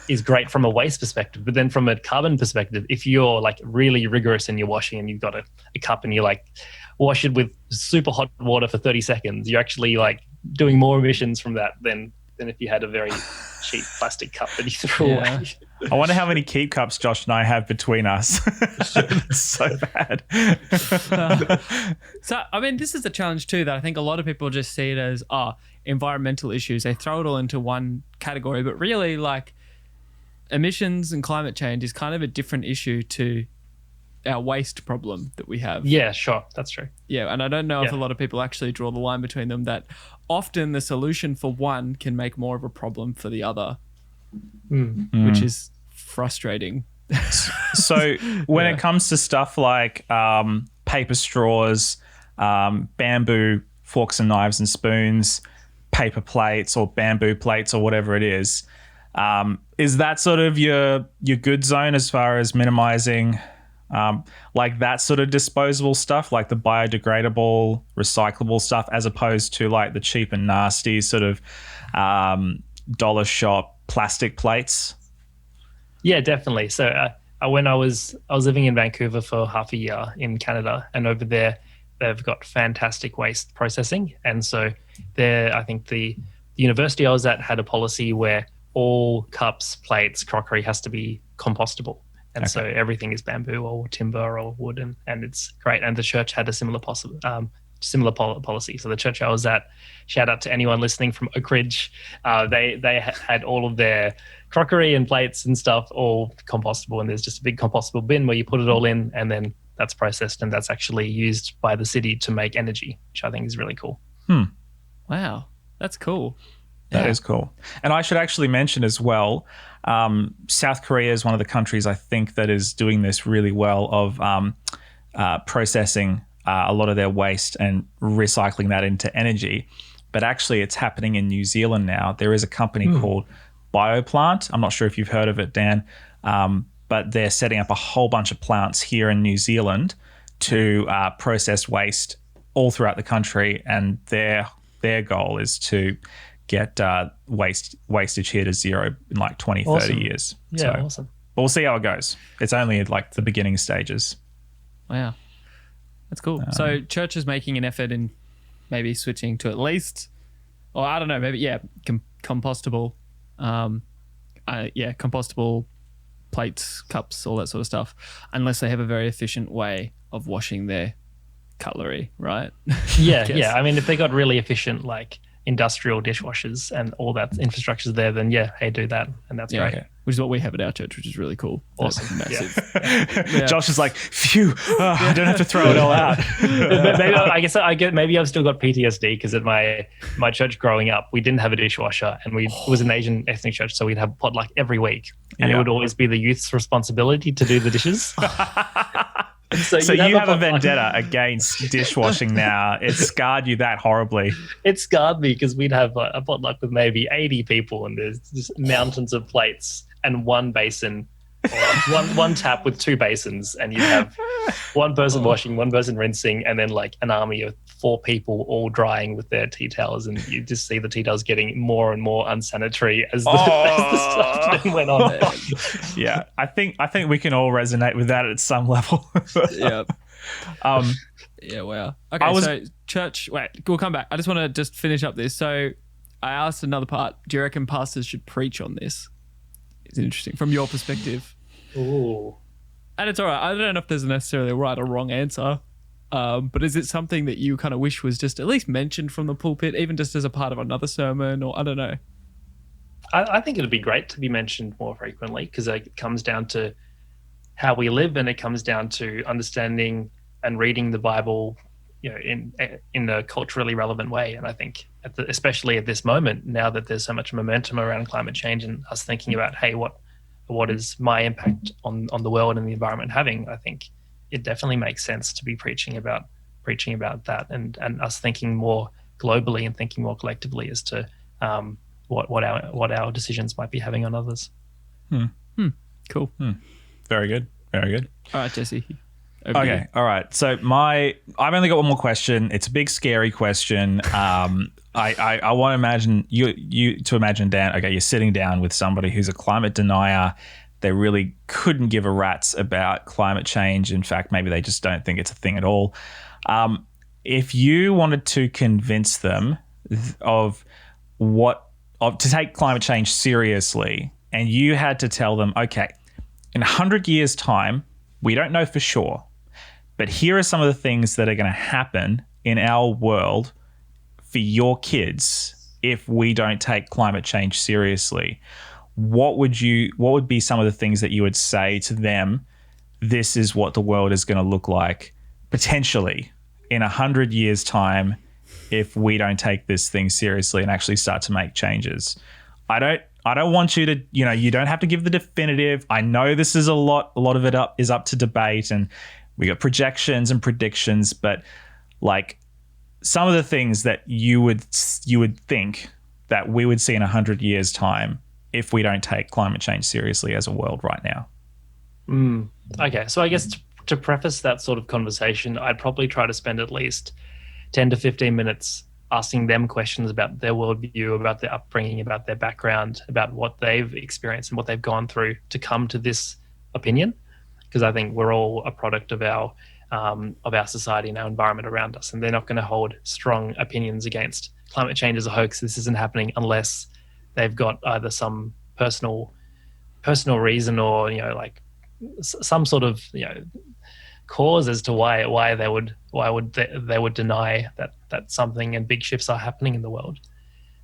is great from a waste perspective. But then from a carbon perspective, if you're like really rigorous in your washing and you've got a cup and you like wash it with super hot water for 30 seconds, you're actually like doing more emissions from that than than if you had a very cheap plastic cup that you threw
Yeah.
away.
I wonder how many keep cups Josh and I have between us. It's so bad.
So, I mean, this is a challenge too that I think a lot of people just see it as environmental issues. They throw it all into one category, but really, like, emissions and climate change is kind of a different issue to our waste problem that we have.
Yeah, sure. That's true.
Yeah, and I don't know if a lot of people actually draw the line between them, that often the solution for one can make more of a problem for the other, which is frustrating.
So when it comes to stuff like paper straws, bamboo forks and knives and spoons, paper plates or bamboo plates or whatever it is that sort of your good zone as far as minimizing like that sort of disposable stuff, like the biodegradable, recyclable stuff, as opposed to like the cheap and nasty sort of dollar shop plastic plates?
Yeah, definitely. So when I was living in Vancouver for half a year in Canada, and over there they've got fantastic waste processing, and so there I think the university I was at had a policy where all cups, plates, crockery has to be compostable. And so everything is bamboo or timber or wood, and it's great. And the church had a similar policy. So the church I was at, shout out to anyone listening from Oak Ridge, they had all of their crockery and plates and stuff all compostable, and there's just a big compostable bin where you put it all in, and then that's processed, and that's actually used by the city to make energy, which I think is really cool.
Wow, that's cool.
That is cool. And I should actually mention as well, South Korea is one of the countries I think that is doing this really well of processing a lot of their waste and recycling that into energy. But actually it's happening in New Zealand now. There is a company called Bioplant. I'm not sure if you've heard of it, Dan, but they're setting up a whole bunch of plants here in New Zealand to process waste all throughout the country. And their goal is to get wastage here to zero in like 20, 30 years.
Yeah, awesome.
But we'll see how it goes. It's only at like the beginning stages.
Wow. That's cool. So church is making an effort in maybe switching to at least, or I don't know, maybe, compostable, compostable plates, cups, all that sort of stuff, unless they have a very efficient way of washing their cutlery, right?
Yeah. I mean, if they got really efficient, like industrial dishwashers and all that infrastructure there, then hey, do that, and that's great.
Okay. Which is what we have at our church, which is really cool.
Awesome.
That's massive.
Yeah. Josh is like, phew, I don't have to throw it all out.
Maybe I've still got PTSD because at my church growing up, we didn't have a dishwasher, and it was an Asian ethnic church, so we'd have potluck every week, and it would always be the youth's responsibility to do the dishes. So
you have a vendetta against dishwashing now. It scarred you that horribly.
It scarred me because we'd have a potluck with maybe 80 people, and there's just mountains of plates and one basin, or one tap with two basins, and you'd have one person washing, one person rinsing, and then like an army of 4 people all drying with their tea towels, and you just see the tea towels getting more and more unsanitary as the stuff then went on.
Yeah, I think we can all resonate with that at some level.
Yeah. Yeah. Wow. Okay. So church. Wait, we'll come back. I just want to finish up this. So I asked another part. Do you reckon pastors should preach on this? It's interesting from your perspective.
Ooh.
And it's all right. I don't know if there's necessarily a right or wrong answer. But is it something that you kind of wish was just at least mentioned from the pulpit, even just as a part of another sermon, or I don't know?
I think it'd be great to be mentioned more frequently, because it comes down to how we live, and it comes down to understanding and reading the Bible, in a culturally relevant way. And I think, especially at this moment, now that there's so much momentum around climate change and us thinking about, hey, what is my impact on the world and the environment having? I think it definitely makes sense to be preaching about that, and us thinking more globally and thinking more collectively as to what our decisions might be having on others.
Cool.
Very good. Very good.
All right, Jesse.
Okay. All right. So I've only got one more question. It's a big, scary question. I want to imagine you to imagine, Dan. Okay, you're sitting down with somebody who's a climate denier. They really couldn't give a rat's about climate change. In fact, maybe they just don't think it's a thing at all. If you wanted to convince them of what to take climate change seriously, and you had to tell them, okay, in 100 years' time, we don't know for sure, but here are some of the things that are going to happen in our world for your kids if we don't take climate change seriously. What would be some of the things that you would say to them? This is what the world is going to look like potentially in 100 years' time if we don't take this thing seriously and actually start to make changes. I don't want you to, you don't have to give the definitive. I know this is a lot of it is up to debate, and we got projections and predictions, but like some of the things that you would think that we would see in 100 years' time if we don't take climate change seriously as a world right now.
Okay, so I guess to preface that sort of conversation, I'd probably try to spend at least 10 to 15 minutes asking them questions about their worldview, about their upbringing, about their background, about what they've experienced and what they've gone through to come to this opinion. Because I think we're all a product of our society and our environment around us, and they're not going to hold strong opinions against climate change as a hoax. This isn't happening unless they've got either some personal reason or some sort of cause as to why they would deny that something and big shifts are happening in the world.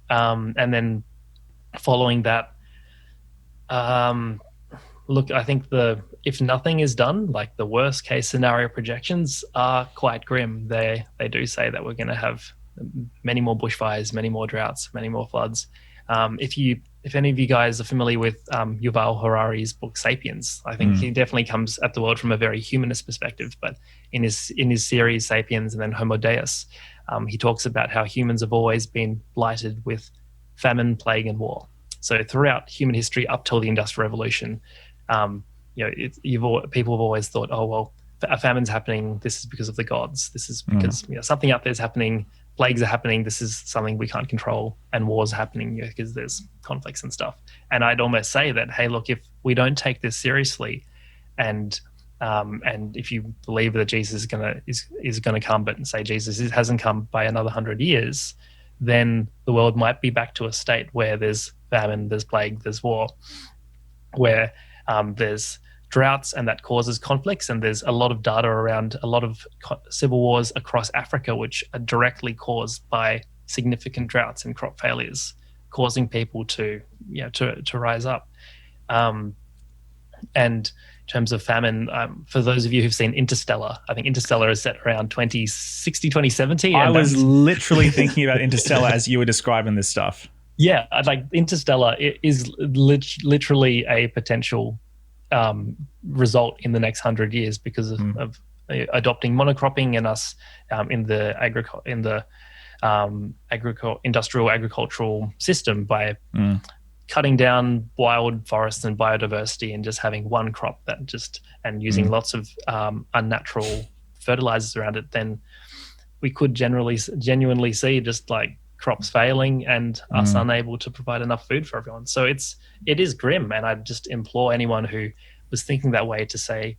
And then following that, look, I think if nothing is done, like the worst case scenario projections are quite grim. They do say that we're going to have many more bushfires, many more droughts, many more floods. If any of you guys are familiar with Yuval Harari's book *Sapiens*, I think he definitely comes at the world from a very humanist perspective. But in his series *Sapiens* and then *Homo Deus*, he talks about how humans have always been blighted with famine, plague, and war. So throughout human history, up till the Industrial Revolution, people have always thought, oh well, a famine's happening. This is because of the gods. This is because something out there is happening. Plagues are happening. This is something we can't control, and wars are happening because there's conflicts and stuff. And I'd almost say that, hey, look, if we don't take this seriously, and if you believe that Jesus is gonna come, but say Jesus hasn't come by another 100 years, then the world might be back to a state where there's famine, there's plague, there's war, where there's droughts, and that causes conflicts. And there's a lot of data around a lot of civil wars across Africa, which are directly caused by significant droughts and crop failures, causing people to rise up. And in terms of famine, for those of you who've seen Interstellar, I think Interstellar is set around 2060, 2070.
I was literally thinking about Interstellar as you were describing this stuff.
Yeah, like Interstellar is literally a potential result in the next 100 years because of adopting monocropping and us in the industrial agricultural system by cutting down wild forests and biodiversity and just having one crop and using lots of unnatural fertilizers around it. Then we could genuinely see just like crops failing and us unable to provide enough food for everyone. So it is grim, and I just implore anyone who was thinking that way to say,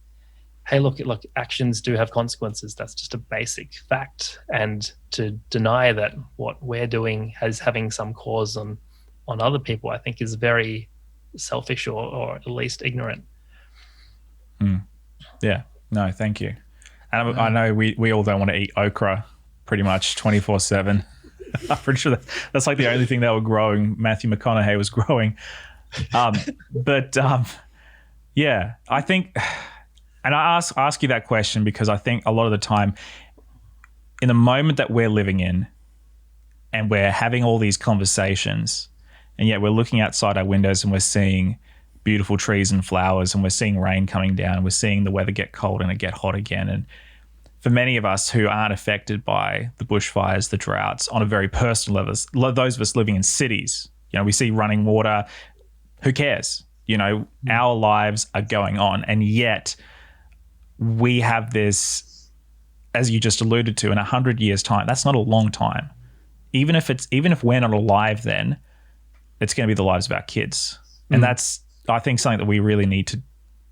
hey, look, actions do have consequences. That's just a basic fact. And to deny that what we're doing is having some cause on other people, I think is very selfish or at least ignorant.
Yeah, no, thank you. And I know we all don't want to eat okra pretty much 24/7. I'm pretty sure that's like the only thing that were growing. Matthew McConaughey was growing. Yeah, I think, and I ask you that question because I think a lot of the time in the moment that we're living in and we're having all these conversations, and yet we're looking outside our windows and we're seeing beautiful trees and flowers, and we're seeing rain coming down, and we're seeing the weather get cold and it get hot again. And for many of us who aren't affected by the bushfires, the droughts, on a very personal level, those of us living in cities, we see running water. Who cares? Our lives are going on, and yet we have this, as you just alluded to, in 100 years' time. That's not a long time. Even if we're not alive, then it's going to be the lives of our kids, and that's, I think, something that we really need to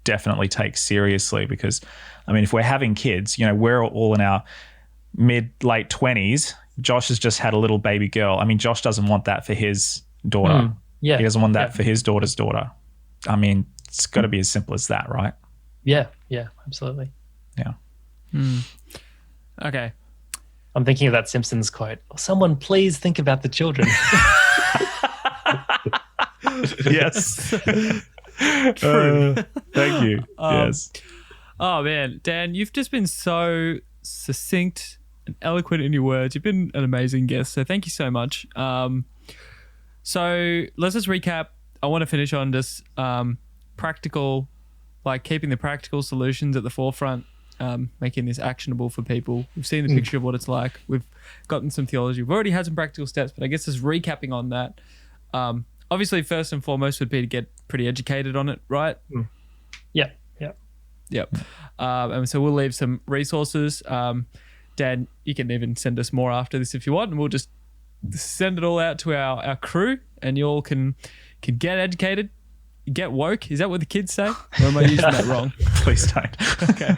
definitely take seriously. Because, I mean, if we're having kids, we're all in our late 20s. Josh has just had a little baby girl. I mean, Josh doesn't want that for his daughter.
Yeah.
He doesn't want that for his daughter's daughter. I mean, it's got to be as simple as that, right?
Yeah, absolutely.
Yeah.
Okay.
I'm thinking of that Simpsons quote. Someone please think about the children.
Yes. True. Thank you. Yes.
Oh man, Dan, you've just been so succinct and eloquent in your words. You've been an amazing guest, so thank you so much. So let's just recap. I want to finish on just practical, like keeping the practical solutions at the forefront, making this actionable for people. We've seen the picture of what it's like. We've gotten some theology. We've already had some practical steps, but I guess just recapping on that. Obviously, first and foremost would be to get pretty educated on it, right? Yep. And so we'll leave some resources. Dan, you can even send us more after this if you want, and we'll just send it all out to our crew, and you all can get educated, get woke. Is that what the kids say? Or am I using that wrong?
Please don't.
Okay.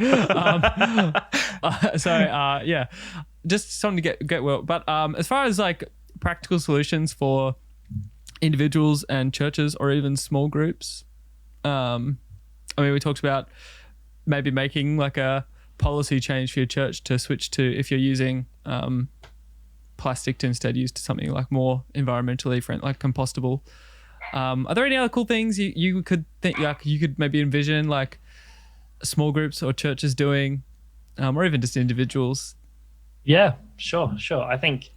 Yeah, just something to get woke. But as far as like practical solutions for individuals and churches or even small groups, I mean, we talked about maybe making like a policy change for your church to switch to, if you're using plastic, to instead use to something like more environmentally friendly, like compostable. Are there any other cool things you could think, like you could maybe envision like small groups or churches doing, or even just individuals?
Yeah, sure. I think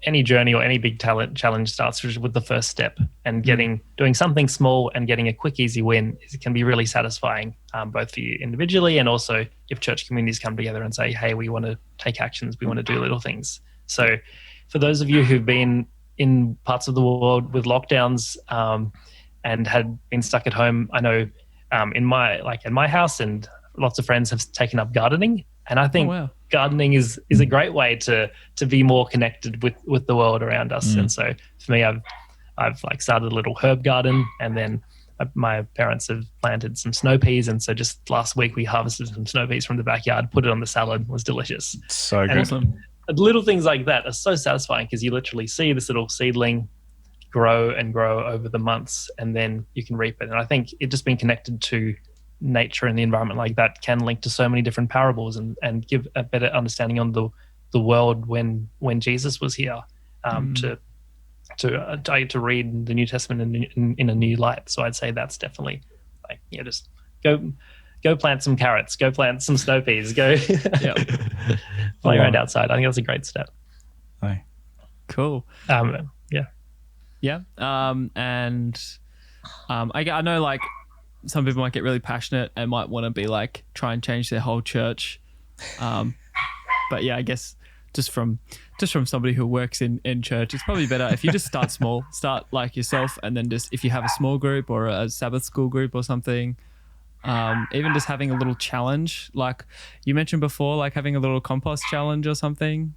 any journey or any big challenge starts with the first step, and doing something small and getting a quick, easy win can be really satisfying, both for you individually and also if church communities come together and say, hey, we want to take actions, we want to do little things. So for those of you who've been in parts of the world with lockdowns and had been stuck at home, I know in my house and lots of friends have taken up gardening. And I think gardening is a great way to be more connected with the world around us. And so for me, I've like started a little herb garden, and then my parents have planted some snow peas. And so just last week we harvested some snow peas from the backyard, put it on the salad. It was delicious.
So good.
Awesome.
Little things like that are so satisfying because you literally see this little seedling grow and grow over the months, and then you can reap it. And I think it just being connected to nature and the environment like that can link to so many different parables and give a better understanding on the world when Jesus was here, to read the New Testament in a new light. So I'd say that's definitely like, just go plant some carrots, go plant some snow peas, go play around outside. I think that's a great step.
Hi.
Cool.
Yeah.
I know like some people might get really passionate and might want to be like try and change their whole church, but yeah, I guess just from somebody who works in church, it's probably better if you just start small, start like yourself, and then just if you have a small group or a Sabbath school group or something, even just having a little challenge, like you mentioned before, like having a little compost challenge or something.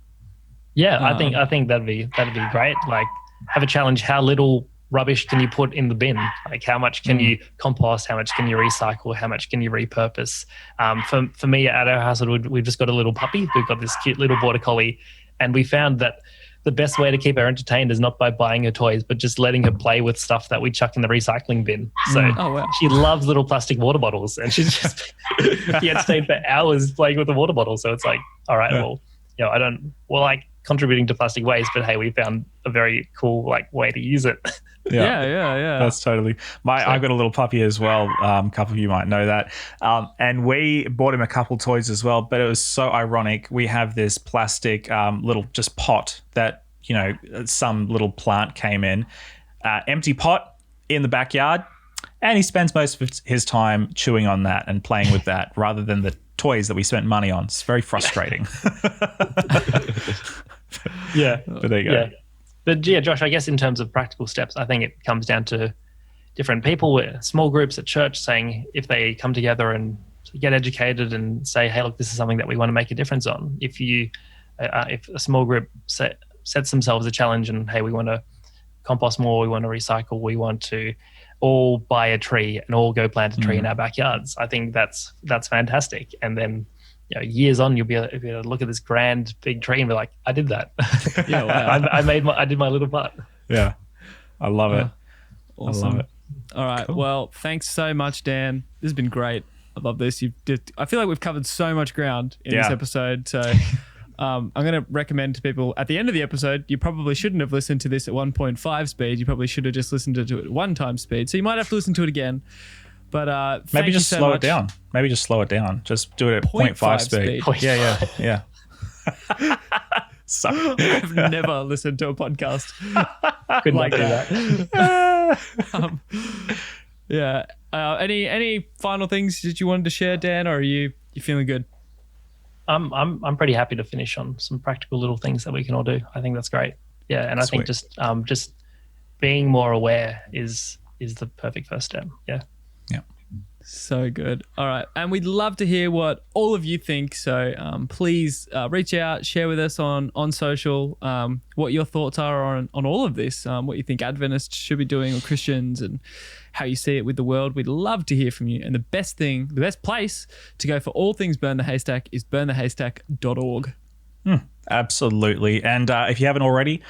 Yeah, I think that'd be great. Like have a challenge. How little rubbish can you put in the bin? Like how much can you compost? How much can you recycle? How much can you repurpose? For me at our household, we've just got a little puppy. We've got this cute little border collie, and we found that the best way to keep her entertained is not by buying her toys, but just letting her play with stuff that we chuck in the recycling bin. So she loves little plastic water bottles, and she's just be entertained for hours playing with the water bottle. So it's like, all right, like contributing to plastic waste, but hey, we found a very cool like way to use it.
Yeah.
That's totally. I've got a little puppy as well. A couple of you might know that. And we bought him a couple toys as well, but it was so ironic. We have this plastic little just pot that, some little plant came in, empty pot in the backyard, and he spends most of his time chewing on that and playing with that rather than the toys that we spent money on. It's very frustrating. But there you go.
Yeah. But yeah, Josh, I guess in terms of practical steps, I think it comes down to different people, small groups at church, saying if they come together and get educated and say, hey, look, this is something that we want to make a difference on. If a small group sets themselves a challenge and, hey, we want to compost more, we want to recycle, we want to all buy a tree and all go plant a tree in our backyards. I think that's fantastic. And then years on, you'll be able to look at this grand big tree and be like, I did that.
Yeah, wow.
I did my little part.
Yeah. I love it.
Awesome.
I love it.
All right.
Cool.
Well, thanks so much, Dan. This has been great. I love this. I feel like we've covered so much ground in this episode. So I'm going to recommend to people at the end of the episode, you probably shouldn't have listened to this at 1.5 speed. You probably should have just listened to it at 1 time speed. So you might have to listen to it again. But
maybe just slow it down. Maybe just slow it down. Just do it at 0.5 speed. Yeah. So
I've never listened to a podcast
Couldn't
like
do
that. Any final things that you wanted to share, Dan, or are you feeling good?
I'm pretty happy to finish on some practical little things that we can all do. I think that's great. Yeah, and I think just being more aware is the perfect first step. Yeah.
So good. All right. And we'd love to hear what all of you think. So please reach out, share with us on social what your thoughts are on all of this, what you think Adventists should be doing or Christians, and how you see it with the world. We'd love to hear from you. And the best place to go for all things Burn the Haystack is burnthehaystack.org.
Absolutely. And if you haven't already,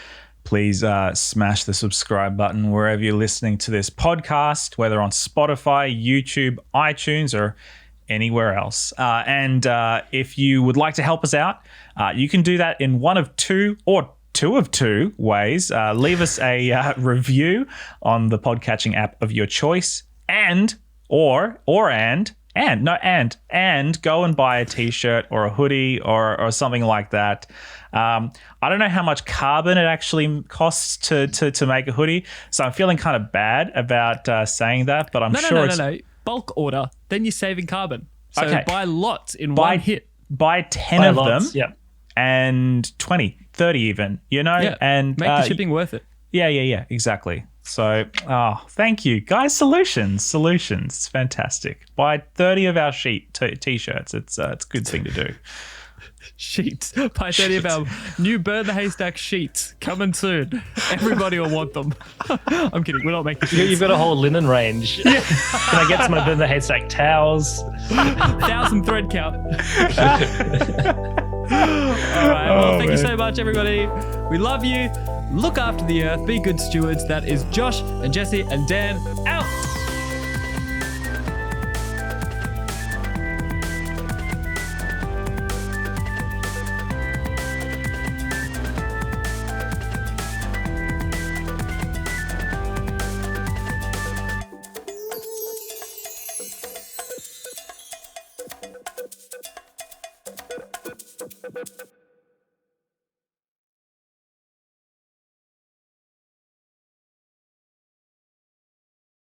please smash the subscribe button wherever you're listening to this podcast, whether on Spotify, YouTube, iTunes, or anywhere else. And if you would like to help us out, you can do that in one of two ways. Leave us a review on the podcatching app of your choice, and go and buy a t-shirt or a hoodie or something like that. I don't know how much carbon it actually costs to make a hoodie, so I'm feeling kind of bad about saying that, but I'm sure it's...
No. Bulk order, then you're saving carbon. So buy lots in one hit.
Buy 10 of them, and 20, 30 even, and
make the shipping worth it.
Yeah, exactly. So, thank you, guys. Solutions. It's fantastic. Buy 30 of our t-shirts. It's a good thing to do.
Sheets. Buy 30 of our new Burn the Haystack sheets. Coming soon. Everybody will want them. I'm kidding. We're not making sheets.
You've got a whole linen range. Can I get some of Burn the Haystack towels?
1,000 thread count. All right. Well, thank you so much, everybody. We love you. Look after the earth. Be good stewards. That is Josh and Jesse and Dan out. Bye.